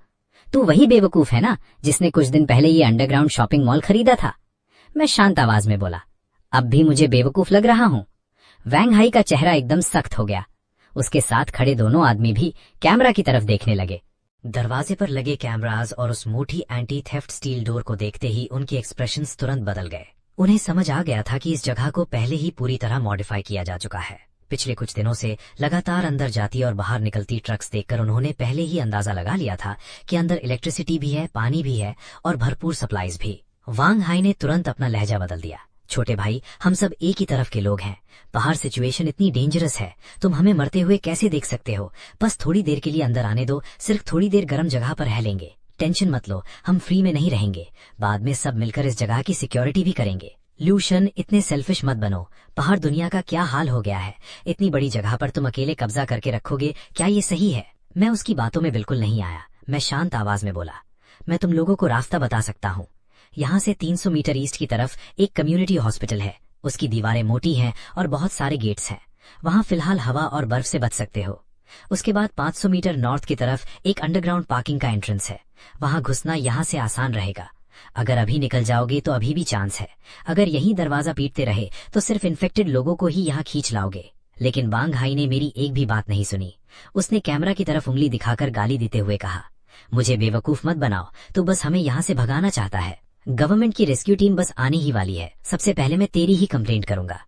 तू वही बेवकूफ है ना जिसने कुछ दिन पहले ये अंडरग्राउंड शॉपिंग मॉल खरीदा था। मैं शांत आवाज में बोला, अब भी मुझे बेवकूफ लग रहा हूँ? वैंग हाई का चेहरा एकदम सख्त हो गया। उसके साथ खड़े दोनों आदमी भी कैमरा की तरफ देखने लगे। दरवाजे पर लगे कैमरास और उस मोटी एंटी थेफ्ट स्टील डोर को देखते ही उनके एक्सप्रेशंस तुरंत बदल गए। उन्हें समझ आ गया था कि इस जगह को पहले ही पूरी तरह मॉडिफाई किया जा चुका है। पिछले कुछ दिनों से लगातार अंदर जाती और बाहर निकलती ट्रक्स देखकर उन्होंने पहले ही अंदाजा लगा लिया था कि अंदर इलेक्ट्रिसिटी भी है, पानी भी है और भरपूर सप्लाईज भी। वांग हाई ने तुरंत अपना लहजा बदल दिया। छोटे भाई, हम सब एक ही तरफ के लोग हैं। बाहर सिचुएशन इतनी डेंजरस है, तुम हमें मरते हुए कैसे देख सकते हो? बस थोड़ी देर के लिए अंदर आने दो, सिर्फ थोड़ी देर गर्म जगह पर रह लेंगे। टेंशन मत लो, हम फ्री में नहीं रहेंगे। बाद में सब मिलकर इस जगह की सिक्योरिटी भी करेंगे। ल्यूशन, इतने सेल्फिश मत बनो। बाहर दुनिया का क्या हाल हो गया है, इतनी बड़ी जगह पर तुम अकेले कब्जा करके रखोगे, क्या ये सही है? मैं उसकी बातों में बिल्कुल नहीं आया। मैं शांत आवाज में बोला, मैं तुम लोगों को रास्ता बता सकता हूँ। यहाँ से 300 मीटर ईस्ट की तरफ एक कम्युनिटी हॉस्पिटल है। उसकी दीवारें मोटी हैं और बहुत सारे गेट्स हैं। वहाँ फिलहाल हवा और बर्फ से बच सकते हो। उसके बाद 500 मीटर नॉर्थ की तरफ एक अंडरग्राउंड पार्किंग का एंट्रेंस है। वहाँ घुसना यहाँ से आसान रहेगा। अगर अभी निकल जाओगे तो अभी भी चांस है। अगर यही दरवाजा पीटते रहे तो सिर्फ इन्फेक्टेड लोगों को ही यहाँ खींच लाओगे। लेकिन वांग हाई ने मेरी एक भी बात नहीं सुनी। उसने कैमरा की तरफ उंगली दिखाकर गाली देते हुए कहा, मुझे बेवकूफ मत बनाओ, तो बस हमें यहाँ से भगाना चाहता है। गवर्नमेंट की रेस्क्यू टीम बस आने ही वाली है। सबसे पहले मैं तेरी ही कंप्लेंट करूंगा।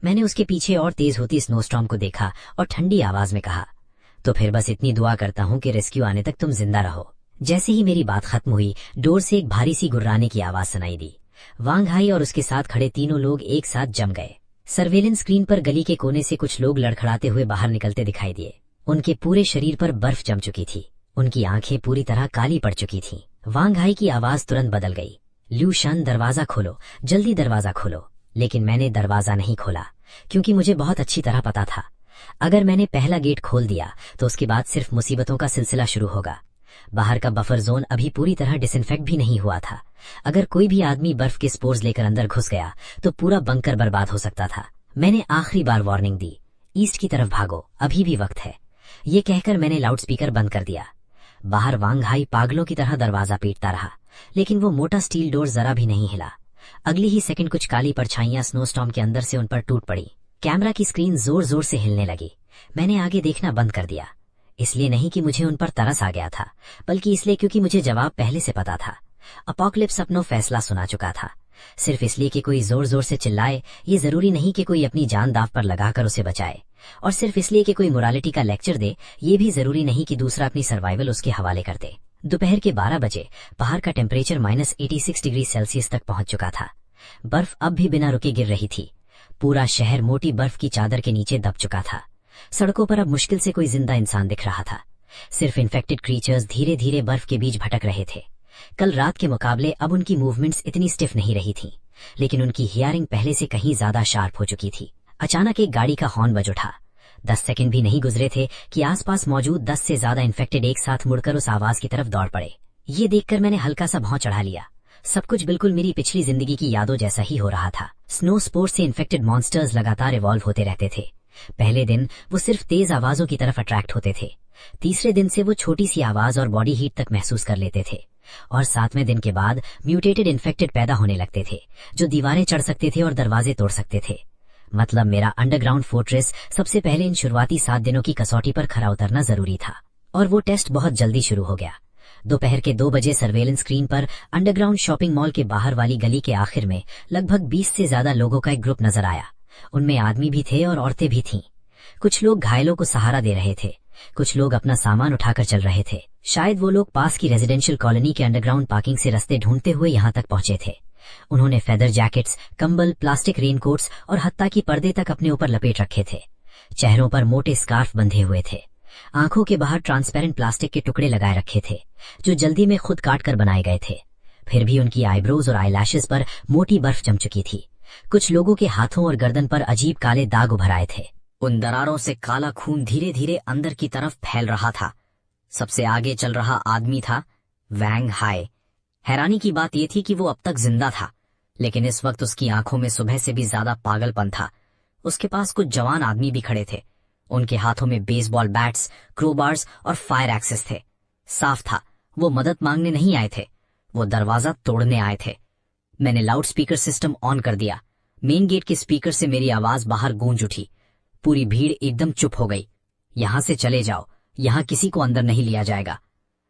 मैंने उसके पीछे और तेज होती स्नोस्टॉर्म को देखा और ठंडी आवाज में कहा, तो फिर बस इतनी दुआ करता हूँ कि रेस्क्यू आने तक तुम जिंदा रहो। जैसे ही मेरी बात खत्म हुई, डोर से एक भारी सी गुर्राने की आवाज सुनाई दी। वांग हाई और उसके साथ खड़े तीनों लोग एक साथ जम गए। सर्वेलेंस स्क्रीन पर गली के कोने से कुछ लोग लड़खड़ाते हुए बाहर निकलते दिखाई दिए। उनके पूरे शरीर पर बर्फ जम चुकी थी। उनकी आंखें पूरी तरह काली पड़ चुकी थीं। वांग हाई की आवाज तुरंत बदल गई, ल्यूशन, दरवाजा खोलो, जल्दी दरवाजा खोलो। लेकिन मैंने दरवाजा नहीं खोला, क्योंकि मुझे बहुत अच्छी तरह पता था, अगर मैंने पहला गेट खोल दिया तो उसके बाद सिर्फ मुसीबतों का सिलसिला शुरू होगा। बाहर का बफर जोन अभी पूरी तरह डिसइंफेक्ट भी नहीं हुआ था। अगर कोई भी आदमी बर्फ के स्पोर्स लेकर अंदर घुस गया तो पूरा बंकर बर्बाद हो सकता था। मैंने आखिरी बार वार्निंग दी, ईस्ट की तरफ भागो, अभी भी वक्त है। ये कहकर मैंने लाउडस्पीकर बंद कर दिया। बाहर वांग हाई पागलों की तरह दरवाजा पीटता रहा, लेकिन वो मोटा स्टील डोर जरा भी नहीं हिला। अगली ही सेकंड कुछ काली परछाइयां स्नोस्टॉर्म के अंदर से उन पर टूट पड़ी। कैमरा की स्क्रीन जोर जोर से हिलने लगी। मैंने आगे देखना बंद कर दिया, इसलिए नहीं कि मुझे उन पर तरस आ गया था, बल्कि इसलिए क्योंकि मुझे जवाब पहले से पता था। अपोकलिप्स अपना फैसला सुना चुका था। सिर्फ इसलिए कि कोई जोर जोर से चिल्लाए, ये जरूरी नहीं कि कोई अपनी जान दाव पर लगाकर उसे बचाए। और सिर्फ इसलिए कि कोई मोरालिटी का लेक्चर दे, ये भी जरूरी नहीं कि दूसरा अपनी सर्वाइवल उसके हवाले कर दे। दोपहर के 12 बजे बाहर का टेम्परेचर -86 डिग्री सेल्सियस तक पहुंच चुका था। बर्फ अब भी बिना रुके गिर रही थी। पूरा शहर मोटी बर्फ की चादर के नीचे दब चुका था। सड़कों पर अब मुश्किल से कोई जिंदा इंसान दिख रहा था। सिर्फ इन्फेक्टेड क्रीचर्स धीरे धीरे बर्फ के बीच भटक रहे थे। कल रात के मुकाबले अब उनकी मूवमेंट्स इतनी स्टिफ नहीं रही थीं, लेकिन उनकी हियरिंग पहले से कहीं ज्यादा शार्प हो चुकी थी। अचानक एक गाड़ी का हॉर्न बज उठा। 10 सेकंड भी नहीं गुजरे थे कि आसपास मौजूद 10 से ज्यादा इन्फेक्टेड एक साथ मुड़कर उस आवाज की तरफ दौड़ पड़े। ये देखकर मैंने हल्का सा भौं चढ़ा लिया। सब कुछ बिल्कुल मेरी पिछली जिंदगी की यादों जैसा ही हो रहा था। स्नो स्पोर्ट्स से इन्फेक्टेड मॉन्स्टर्स लगातार इवॉल्व होते रहते थे। पहले दिन वो सिर्फ तेज आवाजों की तरफ अट्रैक्ट होते थे। तीसरे दिन से वो छोटी सी आवाज और बॉडी हीट तक महसूस कर लेते थे। और 7वें दिन के बाद म्यूटेटेड इन्फेक्टेड पैदा होने लगते थे, जो दीवारें चढ़ सकते थे और दरवाजे तोड़ सकते थे। मतलब मेरा अंडरग्राउंड फोर्ट्रेस सबसे पहले इन शुरुआती 7 दिनों की कसौटी पर खरा उतरना जरूरी था। और वो टेस्ट बहुत जल्दी शुरू हो गया। दोपहर के 2 बजे सर्वेलेंस स्क्रीन पर अंडरग्राउंड शॉपिंग मॉल के बाहर वाली गली के आखिर में लगभग 20 से ज्यादा लोगों का एक ग्रुप नजर आया। उनमें आदमी भी थे और औरतें भी थीं। कुछ लोग घायलों को सहारा दे रहे थे, कुछ लोग अपना सामान उठाकर चल रहे थे। शायद वो लोग पास की रेजिडेंशियल कॉलोनी के अंडरग्राउंड पार्किंग से रास्ते ढूंढते हुए यहाँ तक पहुंचे थे। उन्होंने फेदर जैकेट्स, कंबल, प्लास्टिक रेनकोट्स और हत्ता की पर्दे तक अपने ऊपर लपेट रखे थे। चेहरों पर मोटे स्कार्फ बंधे हुए थे। आंखों के बाहर ट्रांसपेरेंट प्लास्टिक के टुकड़े लगाए रखे थे, जो जल्दी में खुद काट कर बनाए गए थे। फिर भी उनकी आईब्रोज और आईलैशेस पर मोटी बर्फ जम चुकी थी। कुछ लोगों के हाथों और गर्दन पर अजीब काले दाग उभर आए थे। उन दरारों से काला खून धीरे धीरे अंदर की तरफ फैल रहा था। सबसे आगे चल रहा आदमी था वैंग हाई। हैरानी की बात यह थी कि वो अब तक जिंदा था, लेकिन इस वक्त उसकी आंखों में सुबह से भी ज्यादा पागलपन था। उसके पास कुछ जवान आदमी भी खड़े थे। उनके हाथों में बेसबॉल बैट्स, क्रोबार्स और फायर एक्सेस थे। साफ था वो मदद मांगने नहीं आए थे, वो दरवाजा तोड़ने आए थे। मैंने लाउड स्पीकर सिस्टम ऑन कर दिया। मेन गेट के स्पीकर से मेरी आवाज बाहर गूंज उठी। पूरी भीड़ एकदम चुप हो गई। यहां से चले जाओ, यहां किसी को अंदर नहीं लिया जाएगा।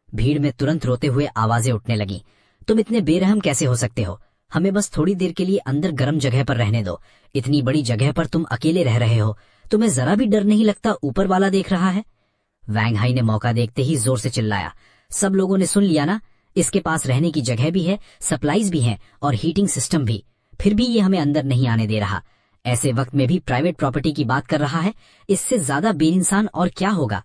भीड़ में तुरंत रोते हुए आवाजें उठने लगी। तुम इतने बेरहम कैसे हो सकते हो? हमें बस थोड़ी देर के लिए अंदर गर्म जगह पर रहने दो। इतनी बड़ी जगह पर तुम अकेले रह रहे हो, तुम्हें जरा भी डर नहीं लगता ऊपर वाला देख रहा है? वैंग हाई ने मौका देखते ही जोर से चिल्लाया। सब लोगों ने सुन लिया ना? इसके पास रहने की जगह भी है, सप्लाईज भी हैं और हीटिंग सिस्टम भी, फिर भी ये हमें अंदर नहीं आने दे रहा। ऐसे वक्त में भी प्राइवेट प्रॉपर्टी की बात कर रहा है। इससे ज्यादा बेइंसान और क्या होगा?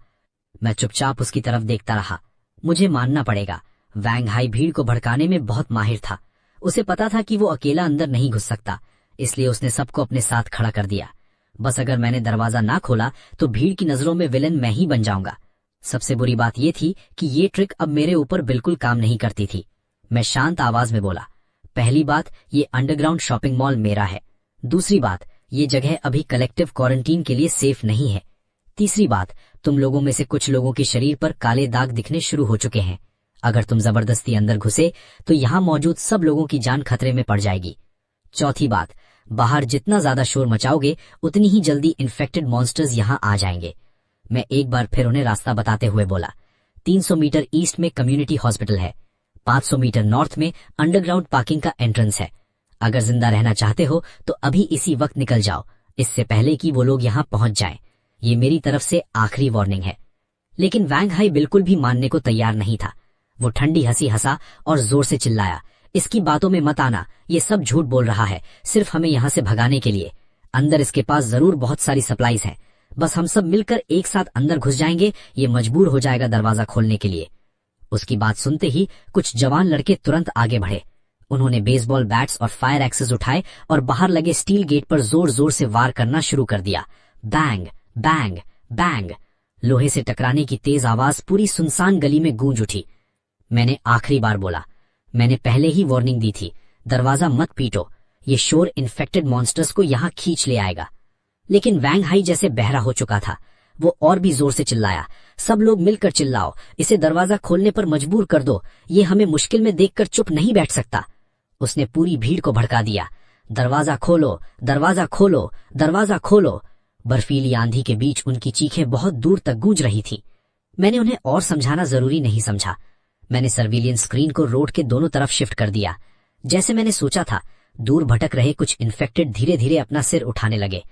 मैं चुपचाप उसकी तरफ देखता रहा। मुझे मानना पड़ेगा, वैंग हाई भीड़ को भड़काने में बहुत माहिर था। उसे पता था कि वो अकेला अंदर नहीं घुस सकता, इसलिए उसने सबको अपने साथ खड़ा कर दिया। बस अगर मैंने दरवाजा ना खोला तो भीड़ की नजरों में विलेन मैं ही बन जाऊंगा। सबसे बुरी बात यह थी कि ये ट्रिक अब मेरे ऊपर बिल्कुल काम नहीं करती थी। मैं शांत आवाज में बोला, पहली बात, ये अंडरग्राउंड शॉपिंग मॉल मेरा है। दूसरी बात, ये जगह अभी कलेक्टिव क्वारंटीन के लिए सेफ नहीं है। तीसरी बात, तुम लोगों में से कुछ लोगों के शरीर पर काले दाग दिखने शुरू हो चुके हैं। अगर तुम जबरदस्ती अंदर घुसे तो यहां मौजूद सब लोगों की जान खतरे में पड़ जाएगी। चौथी बात, बाहर जितना ज्यादा शोर मचाओगे उतनी ही जल्दी इन्फेक्टेड मॉन्स्टर्स यहां आ जाएंगे। मैं एक बार फिर उन्हें रास्ता बताते हुए बोला, 300 मीटर ईस्ट में कम्युनिटी हॉस्पिटल है, 500 मीटर नॉर्थ में अंडरग्राउंड पार्किंग का एंट्रेंस है। अगर जिंदा रहना चाहते हो तो अभी इसी वक्त निकल जाओ, इससे पहले कि वो लोग यहां पहुंच जाएं। ये मेरी तरफ से आखिरी वार्निंग है। लेकिन वैंग हाई बिल्कुल भी मानने को तैयार नहीं था। वो ठंडी हंसी हंसा और जोर से चिल्लाया, इसकी बातों में मत आना, ये सब झूठ बोल रहा है, सिर्फ हमें यहां से भगाने के लिए। अंदर इसके पास जरूर बहुत सारी सप्लाईज हैं, बस हम सब मिलकर एक साथ अंदर घुस जाएंगे, ये मजबूर हो जाएगा दरवाजा खोलने के लिए। उसकी बात सुनते ही कुछ जवान लड़के तुरंत आगे बढ़े। उन्होंने बेसबॉल बैट्स और फायर एक्सेस उठाए और बाहर लगे स्टील गेट पर जोर जोर से वार करना शुरू कर दिया। बैंग बैंग बैंग, लोहे से टकराने की तेज आवाज पूरी सुनसान गली में गूंज उठी। मैंने आखिरी बार बोला, मैंने पहले ही वार्निंग दी थी, दरवाजा मत पीटो, ये शोर इन्फेक्टेड मॉन्स्टर्स को यहां खींच ले आएगा। लेकिन वैंग हाई जैसे बहरा हो चुका था। वो और भी जोर से चिल्लाया, सब लोग मिलकर चिल्लाओ, इसे दरवाजा खोलने पर मजबूर कर दो, ये हमें मुश्किल में देखकर चुप नहीं बैठ सकता। उसने पूरी भीड़ को भड़का दिया, दरवाजा खोलो, दरवाजा खोलो, दरवाजा खोलो। बर्फीली आंधी के बीच उनकी चीखें बहुत दूर तक गूंज रही थी। मैंने उन्हें और समझाना जरूरी नहीं समझा। मैंने सर्विलियंस स्क्रीन को रोड के दोनों तरफ शिफ्ट कर दिया। जैसे मैंने सोचा था, दूर भटक रहे कुछ इन्फेक्टेड धीरे धीरे अपना सिर उठाने लगे,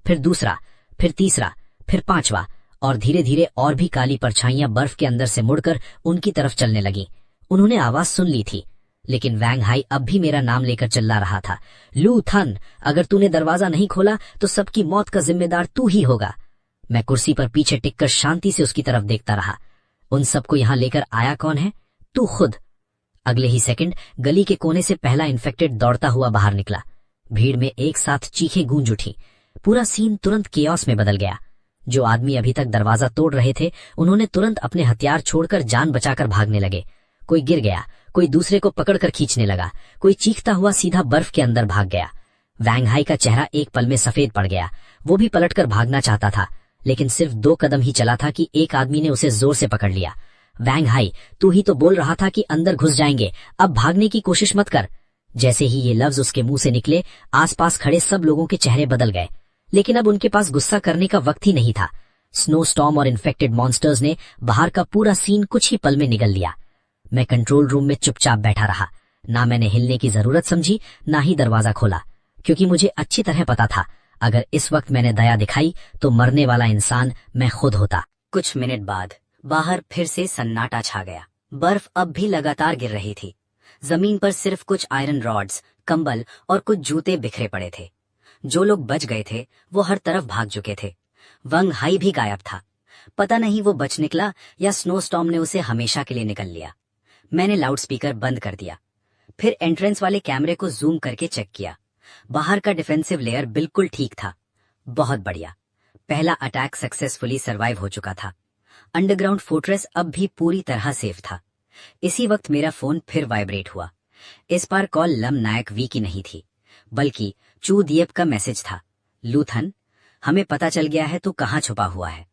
फिर दूसरा, फिर तीसरा, फिर पांचवा, और धीरे धीरे और भी काली परछाइयां बर्फ के अंदर से मुड़कर उनकी तरफ चलने लगी। उन्होंने आवाज सुन ली थी, लेकिन वैंग हाई अब भी मेरा नाम लेकर चिल्ला रहा था, लू थन, अगर तूने दरवाजा नहीं खोला तो सबकी मौत का जिम्मेदार तू ही होगा। मैं कुर्सी पर पीछे टिककर शांति से उसकी तरफ देखता रहा। उन सबको यहां लेकर आया कौन है? तू खुद। अगले ही सेकंड गली के कोने से पहला इन्फेक्टेड दौड़ता हुआ बाहर निकला। भीड़ में एक साथ चीखें गूंज उठी। पूरा सीन तुरंत केओस में बदल गया। जो आदमी अभी तक दरवाजा तोड़ रहे थे, उन्होंने तुरंत अपने हथियार छोड़कर जान बचाकर भागने लगे। कोई गिर गया, कोई दूसरे को पकड़कर खींचने लगा, कोई चीखता हुआ सीधा बर्फ के अंदर भाग गया। वैंग हाई का चेहरा एक पल में सफेद पड़ गया। वो भी पलटकर भागना चाहता था, लेकिन सिर्फ 2 कदम ही चला था कि एक आदमी ने उसे जोर से पकड़ लिया। वैंग हाई, तू ही तो बोल रहा था कि अंदर घुस जाएंगे, अब भागने की कोशिश मत कर। जैसे ही ये लफ्ज उसके मुंह से निकले, आसपास खड़े सब लोगों के चेहरे बदल गए। लेकिन अब उनके पास गुस्सा करने का वक्त ही नहीं था। स्नो स्टॉर्म और इन्फेक्टेड मॉन्स्टर्स ने बाहर का पूरा सीन कुछ ही पल में निगल लिया। मैं कंट्रोल रूम में चुपचाप बैठा रहा। ना मैंने हिलने की जरूरत समझी, ना ही दरवाजा खोला, क्योंकि मुझे अच्छी तरह पता था, अगर इस वक्त मैंने दया दिखाई तो मरने वाला इंसान मैं खुद होता। कुछ मिनट बाद बाहर फिर से सन्नाटा छा गया। बर्फ अब भी लगातार गिर रही थी। जमीन पर सिर्फ कुछ आयरन रॉड्स, कंबल और कुछ जूते बिखरे पड़े थे। जो लोग बच गए थे वो हर तरफ भाग चुके थे। वंग हाई भी गायब था। पता नहीं वो बच निकला या स्नो स्टॉर्म ने उसे हमेशा के लिए निकल लिया। मैंने लाउडस्पीकर बंद कर दिया, फिर एंट्रेंस वाले कैमरे को जूम करके चेक किया। बाहर का डिफेंसिव लेयर बिल्कुल ठीक था। बहुत बढ़िया, पहला अटैक सक्सेसफुली सरवाइव हो चुका था। अंडरग्राउंड फोर्ट्रेस अब भी पूरी तरह सेफ था। इसी वक्त मेरा फोन फिर वाइब्रेट हुआ। इस बार कॉल लम नायक वी की नहीं थी, बल्कि चू दियप का मैसेज था। लूथन, हमें पता चल गया है तू कहाँ छुपा हुआ है।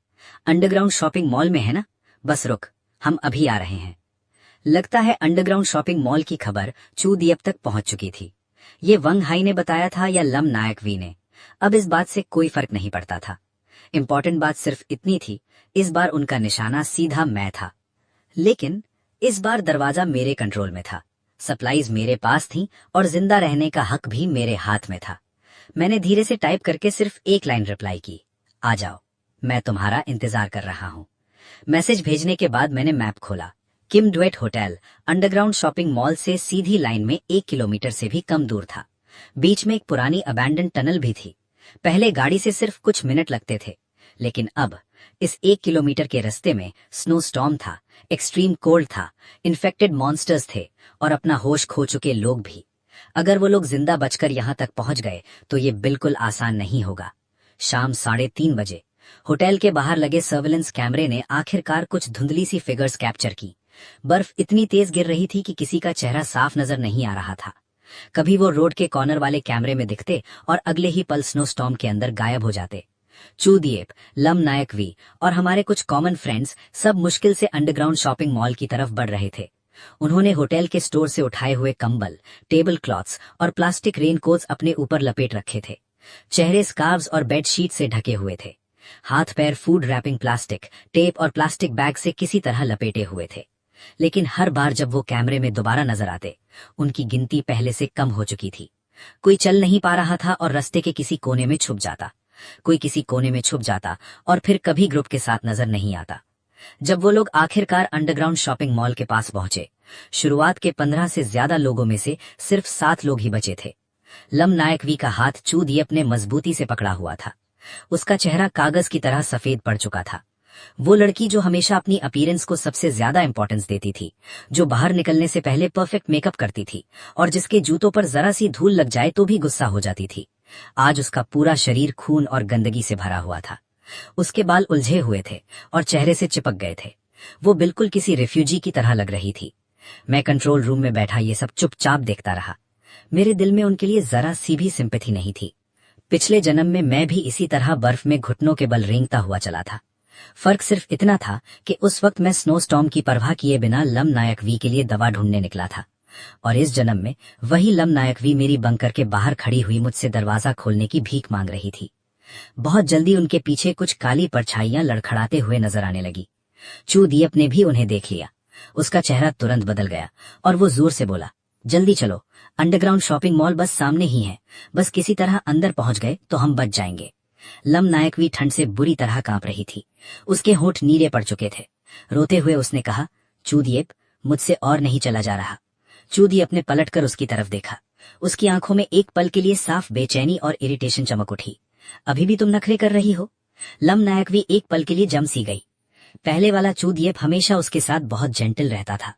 अंडरग्राउंड शॉपिंग मॉल में है ना? बस रुक, हम अभी आ रहे हैं। लगता है अंडरग्राउंड शॉपिंग मॉल की खबर चू दियप तक पहुंच चुकी थी। ये वंग हाई ने बताया था या लम नायक वी ने, अब इस बात से कोई फर्क नहीं पड़ता था। इम्पोर्टेंट बात सिर्फ इतनी थी, इस बार उनका निशाना सीधा मैं था। लेकिन इस बार दरवाजा मेरे कंट्रोल में था, सप्लाईज मेरे पास थी और जिंदा रहने का हक भी मेरे हाथ में था। मैंने धीरे से टाइप करके सिर्फ एक लाइन रिप्लाई की, आ जाओ, मैं तुम्हारा इंतजार कर रहा हूँ। मैसेज भेजने के बाद मैंने मैप खोला। Kim duet hotel underground shopping mall से सीधी लाइन में 1 किलोमीटर से भी कम दूर था। बीच में एक पुरानी अबैंडन टनल भी थी। पहले गाड़ी से सिर्फ कुछ मिनट लगते थे, लेकिन अब इस 1 किलोमीटर के रास्ते में स्नो स्टॉर्म था, एक्सट्रीम कोल्ड था, इन्फेक्टेड मॉन्स्टर्स थे और अपना होश खो चुके लोग भी। अगर वो लोग जिंदा बचकर यहाँ तक पहुंच गए तो ये बिल्कुल आसान नहीं होगा। शाम 3:30 बजे होटल के बाहर लगे सर्विलेंस कैमरे ने आखिरकार कुछ धुंधली सी फिगर्स कैप्चर की। बर्फ इतनी तेज गिर रही थी कि किसी का चेहरा साफ नजर नहीं आ रहा था। कभी वो रोड के कॉर्नर वाले कैमरे में दिखते और अगले ही पल स्नो स्टॉर्म के अंदर गायब हो जाते। चूदिएप, लम नायक वी और हमारे कुछ कॉमन फ्रेंड्स सब मुश्किल से अंडरग्राउंड शॉपिंग मॉल की तरफ बढ़ रहे थे। उन्होंने होटल के स्टोर से उठाए हुए कंबल, टेबल क्लॉथ्स और प्लास्टिक रेनकोट्स अपने ऊपर लपेट रखे थे। चेहरे स्कार्व्स और बेडशीट से ढके हुए थे। हाथ पैर फूड रैपिंग, प्लास्टिक टेप और प्लास्टिक बैग से किसी तरह लपेटे हुए थे। लेकिन हर बार जब वो कैमरे में दोबारा नजर आते, उनकी गिनती पहले से कम हो चुकी थी। कोई चल नहीं पा रहा था और रास्ते के किसी कोने में छुप जाता, कोई किसी कोने में छुप जाता और फिर कभी ग्रुप के साथ नजर नहीं आता। जब वो लोग आखिरकार अंडरग्राउंड शॉपिंग मॉल के पास पहुंचे, शुरुआत के 15 से ज्यादा लोगों में से सिर्फ 7 लोग ही बचे थे। लम नायक वी का हाथ चूदिएप ने मजबूती से पकड़ा हुआ था। उसका चेहरा कागज की तरह सफेद पड़ चुका था। वो लड़की जो हमेशा अपनी अपीयरेंस को सबसे ज्यादा इंपॉर्टेंस देती थी, जो बाहर निकलने से पहले परफेक्ट मेकअप करती थी और जिसके जूतों पर जरा सी धूल लग जाए तो भी गुस्सा हो जाती थी, आज उसका पूरा शरीर खून और गंदगी से भरा हुआ था। उसके बाल उलझे हुए थे और चेहरे से चिपक गए थे। वो बिल्कुल किसी रिफ्यूजी की तरह लग रही थी। मैं कंट्रोल रूम में बैठा ये सब चुपचाप देखता रहा। मेरे दिल में उनके लिए जरा सी भी सिंपैथी नहीं थी। पिछले जन्म में मैं भी इसी तरह बर्फ में घुटनों के बल रेंगता हुआ चला था। फर्क सिर्फ इतना था कि उस वक्त मैं स्नो स्टॉर्म की परवाह किए बिना लम नायक वी के लिए दवा ढूंढने निकला था, और इस जन्म में वही लम नायक वी मेरी बंकर के बाहर खड़ी हुई मुझसे दरवाजा खोलने की भीख मांग रही थी। बहुत जल्दी उनके पीछे कुछ काली परछाइयां लड़खड़ाते हुए नजर आने लगी। चूदिएप ने भी उन्हें देख लिया। उसका चेहरा तुरंत बदल गया और वो जोर से बोला, जल्दी चलो, अंडरग्राउंड शॉपिंग मॉल बस सामने ही है, बस किसी तरह अंदर पहुंच गए तो हम बच जाएंगे। लम नायक वी ठंड से बुरी तरह कांप रही थी। उसके होंठ नीले पड़ चुके थे। रोते हुए उसने कहा, चूदिएप, मुझसे और नहीं चला जा रहा। चूदिएप ने पलटकर उसकी तरफ देखा। उसकी आंखों में एक पल के लिए साफ बेचैनी और इरिटेशन चमक उठी। अभी भी तुम नखरे कर रही हो? लम नायक वी एक पल के लिए जम सी गई। पहले वाला चूदिएप हमेशा उसके साथ बहुत जेंटल रहता था।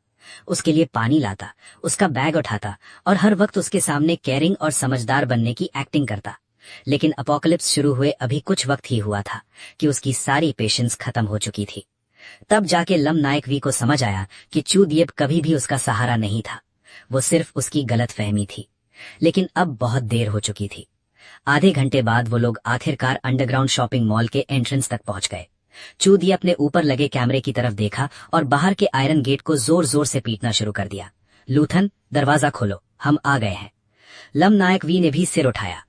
उसके लिए पानी लाता, उसका बैग उठाता और हर वक्त उसके सामने केयरिंग और समझदार बनने की एक्टिंग करता। लेकिन अपोकलिप्स शुरू हुए अभी कुछ वक्त ही हुआ था कि उसकी सारी पेशेंस खत्म हो चुकी थी। तब जाके लम नायक वी को समझ आया कि चूदिएप कभी भी उसका सहारा नहीं था, वो सिर्फ उसकी गलतफहमी थी। लेकिन अब बहुत देर हो चुकी थी। आधे घंटे बाद वो लोग आखिरकार अंडरग्राउंड शॉपिंग मॉल के एंट्रेंस तक पहुंच गए। चूदिएप ने ऊपर लगे कैमरे की तरफ देखा और बाहर के आयरन गेट को जोर जोर से पीटना शुरू कर दिया। लूथन, दरवाजा खोलो, हम आ गए हैं। लम नायक वी ने भी सिर उठाया।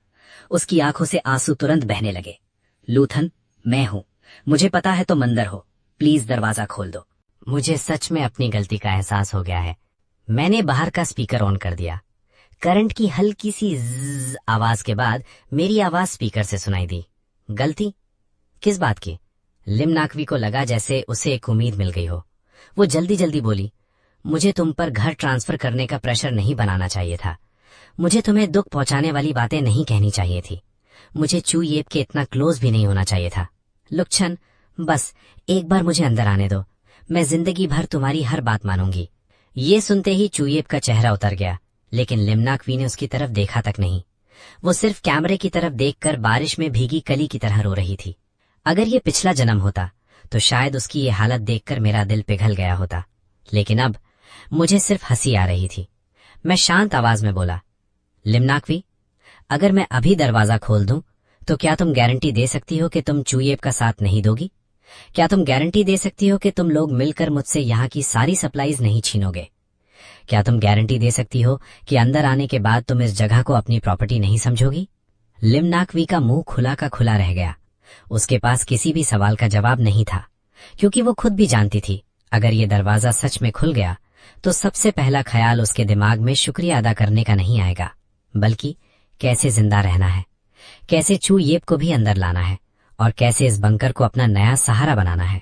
उसकी आंखों से आंसू तुरंत बहने लगे। लूथन, मैं हूं, मुझे पता है तुम अंदर हो, प्लीज दरवाजा खोल दो। मुझे सच में अपनी गलती का एहसास हो गया है। मैंने बाहर का स्पीकर ऑन कर दिया। करंट की हल्की सी ज़्ज़ आवाज के बाद मेरी आवाज स्पीकर से सुनाई दी। गलती? किस बात की? लिम नाकवी को लगा जैसे उसे एक उम्मीद मिल गई हो। वो जल्दी जल्दी बोली, मुझे तुम पर घर ट्रांसफर करने का प्रेशर नहीं बनाना चाहिए था। मुझे तुम्हें दुख पहुंचाने वाली बातें नहीं कहनी चाहिए थी। मुझे चूदिएप के इतना क्लोज भी नहीं होना चाहिए था। लुक्छन, बस एक बार मुझे अंदर आने दो, मैं जिंदगी भर तुम्हारी हर बात मानूंगी। ये सुनते ही चूदिएप का चेहरा उतर गया, लेकिन लिमनाकवी ने उसकी तरफ देखा तक नहीं। वो सिर्फ कैमरे की तरफ देखकर बारिश में भीगी कली की तरह रो रही थी। अगर ये पिछला जन्म होता तो शायद उसकी ये हालत देखकर मेरा दिल पिघल गया होता, लेकिन अब मुझे सिर्फ हंसी आ रही थी। मैं शांत आवाज में बोला, लिमनाकवी, अगर मैं अभी दरवाजा खोल दूं तो क्या तुम गारंटी दे सकती हो कि तुम चूदिएप का साथ नहीं दोगी? क्या तुम गारंटी दे सकती हो कि तुम लोग मिलकर मुझसे यहाँ की सारी सप्लाईज नहीं छीनोगे? क्या तुम गारंटी दे सकती हो कि अंदर आने के बाद तुम इस जगह को अपनी प्रॉपर्टी नहीं समझोगी? लिमनाकवी का मुंह खुला का खुला रह गया। उसके पास किसी भी सवाल का जवाब नहीं था, क्योंकि वो खुद भी जानती थी अगर ये दरवाजा सच में खुल गया तो सबसे पहला ख्याल उसके दिमाग में शुक्रिया अदा करने का नहीं आएगा, बल्कि कैसे जिंदा रहना है, कैसे चूयेब को भी अंदर लाना है और कैसे इस बंकर को अपना नया सहारा बनाना है।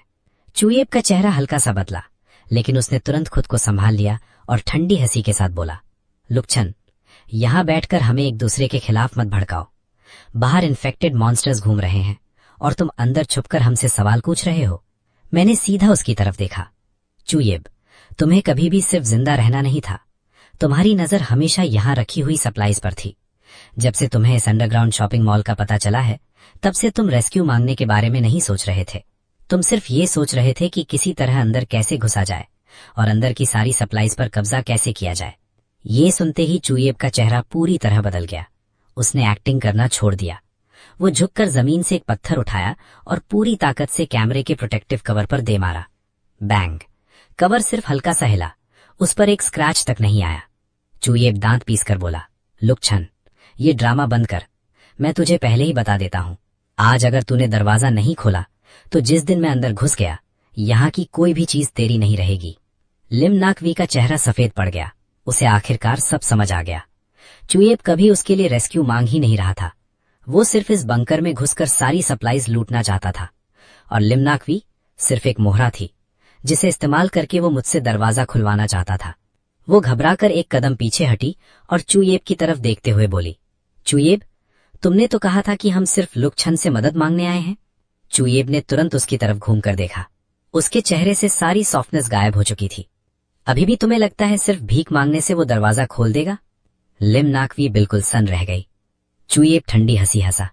चूयेब का चेहरा हल्का सा बदला, लेकिन उसने तुरंत खुद को संभाल लिया और ठंडी हंसी के साथ बोला, लुक्छन, यहां बैठकर हमें एक दूसरे के खिलाफ मत भड़काओ। बाहर इन्फेक्टेड मॉन्स्टर्स घूम रहे हैं और तुम अंदर छुपकर हमसे सवाल पूछ रहे हो। मैंने सीधा उसकी तरफ देखा। चूयेब, तुम्हें कभी भी सिर्फ जिंदा रहना नहीं था, तुम्हारी नजर हमेशा यहां रखी हुई सप्लाईज पर थी। जब से तुम्हें इस अंडरग्राउंड शॉपिंग मॉल का पता चला है, तब से तुम रेस्क्यू मांगने के बारे में नहीं सोच रहे थे। तुम सिर्फ ये सोच रहे थे कि किसी तरह अंदर कैसे घुसा जाए और अंदर की सारी सप्लाईज पर कब्जा कैसे किया जाए। ये सुनते ही चूयेब का चेहरा पूरी तरह बदल गया। उसने एक्टिंग करना छोड़ दिया। वो झुककर जमीन से एक पत्थर उठाया और पूरी ताकत से कैमरे के प्रोटेक्टिव कवर पर दे मारा। बैंग! कवर सिर्फ हल्का सा हिला, उस पर एक स्क्रैच तक नहीं आया। चूयेब दांत पीसकर बोला, लुक्छन, ये ड्रामा बंद कर। मैं तुझे पहले ही बता देता हूं, आज अगर तूने दरवाजा नहीं खोला तो जिस दिन मैं अंदर घुस गया, यहां की कोई भी चीज तेरी नहीं रहेगी। लिमनाकवी का चेहरा सफेद पड़ गया। उसे आखिरकार सब समझ आ गया। चूयेब कभी उसके लिए रेस्क्यू मांग ही नहीं रहा था। वो सिर्फ इस बंकर में घुसकर सारी सप्लाईज लूटना चाहता था, और लिमनाकवी सिर्फ एक मोहरा थी जिसे इस्तेमाल करके वो मुझसे दरवाजा खुलवाना चाहता था। वो घबराकर एक कदम पीछे हटी और चूयेब की तरफ देखते हुए बोली, चूयेब, तुमने तो कहा था कि हम सिर्फ लुक्छन से मदद मांगने आए हैं। चूयेब ने तुरंत उसकी तरफ घूमकर देखा। उसके चेहरे से सारी सॉफ्टनेस गायब हो चुकी थी। अभी भी तुम्हें लगता है सिर्फ भीख मांगने से वो दरवाजा खोल देगा? लिमनाकवी बिल्कुल सन्न रह गई। चूयेब ठंडी हंसी हंसा।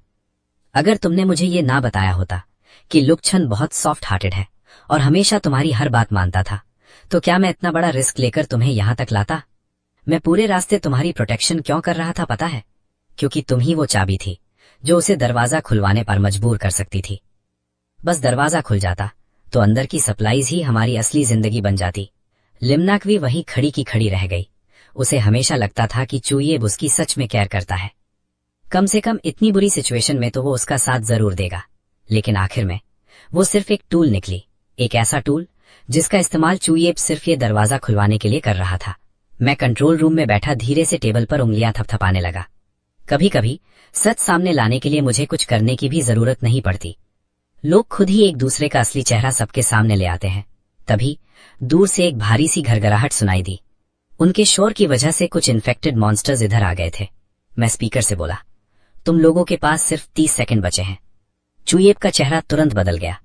अगर तुमने मुझे ये ना बताया होता कि लुक्छन बहुत सॉफ्ट हार्टेड है और हमेशा तुम्हारी हर बात मानता था, तो क्या मैं इतना बड़ा रिस्क लेकर तुम्हें यहां तक लाता? मैं पूरे रास्ते तुम्हारी प्रोटेक्शन क्यों कर रहा था पता है? क्योंकि तुम ही वो चाबी थी जो उसे दरवाजा खुलवाने पर मजबूर कर सकती थी। बस दरवाजा खुल जाता तो अंदर की सप्लाईज ही हमारी असली जिंदगी बन जाती। लिमनाकवी वहीं खड़ी की खड़ी रह गई। उसे हमेशा लगता था कि चूयेब उसकी सच में केयर करता है। कम से कम इतनी बुरी सिचुएशन में तो वो उसका साथ जरूर देगा। लेकिन आखिर में वो सिर्फ एक टूल निकली, एक ऐसा टूल जिसका इस्तेमाल चूयेब सिर्फ ये दरवाजा खुलवाने के लिए कर रहा था। मैं कंट्रोल रूम में बैठा धीरे से टेबल पर उंगलियां थपथपाने लगा। कभी कभी सच सामने लाने के लिए मुझे कुछ करने की भी जरूरत नहीं पड़ती। लोग खुद ही एक दूसरे का असली चेहरा सबके सामने ले आते हैं। तभी दूर से एक भारी सी घरघराहट सुनाई दी। उनके शोर की वजह से कुछ इन्फेक्टेड मॉन्स्टर्स इधर आ गए थे। मैं स्पीकर से बोला, तुम लोगों के पास सिर्फ 30 सेकंड बचे हैं। चूयेब का चेहरा तुरंत बदल गया।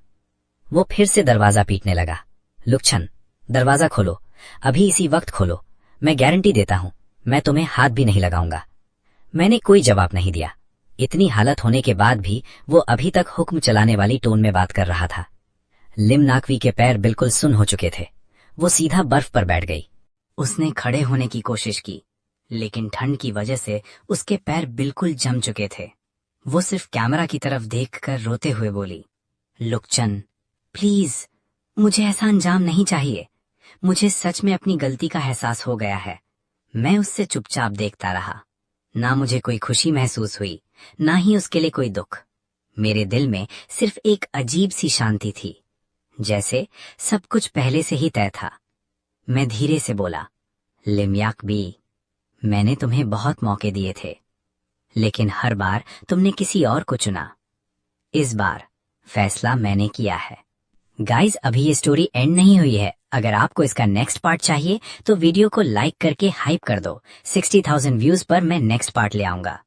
वो फिर से दरवाजा पीटने लगा। लुक्छन, दरवाजा खोलो, अभी इसी वक्त खोलो। मैं गारंटी देता हूं, मैं तुम्हें हाथ भी नहीं लगाऊंगा। मैंने कोई जवाब नहीं दिया। इतनी हालत होने के बाद भी वो अभी तक हुक्म चलाने वाली टोन में बात कर रहा था। लिमनाकवी के पैर बिल्कुल सुन्न हो चुके थे। वो सीधा बर्फ पर बैठ गई। उसने खड़े होने की कोशिश की, लेकिन ठंड की वजह से उसके पैर बिल्कुल जम चुके थे। वो सिर्फ कैमरा की तरफ देखकर रोते हुए बोली, लुक्छन, प्लीज, मुझे ऐसा अंजाम नहीं चाहिए। मुझे सच में अपनी गलती का एहसास हो गया है। मैं उससे चुपचाप देखता रहा। ना मुझे कोई खुशी महसूस हुई, ना ही उसके लिए कोई दुख। मेरे दिल में सिर्फ एक अजीब सी शांति थी, जैसे सब कुछ पहले से ही तय था। मैं धीरे से बोला, लिमयाकवी, मैंने तुम्हें बहुत मौके दिए थे, लेकिन हर बार तुमने किसी और को चुना। इस बार फैसला मैंने किया है। गाइज, अभी ये स्टोरी एंड नहीं हुई है। अगर आपको इसका नेक्स्ट पार्ट चाहिए तो वीडियो को लाइक करके हाइप कर दो। 60,000 व्यूज पर मैं नेक्स्ट पार्ट ले आऊंगा।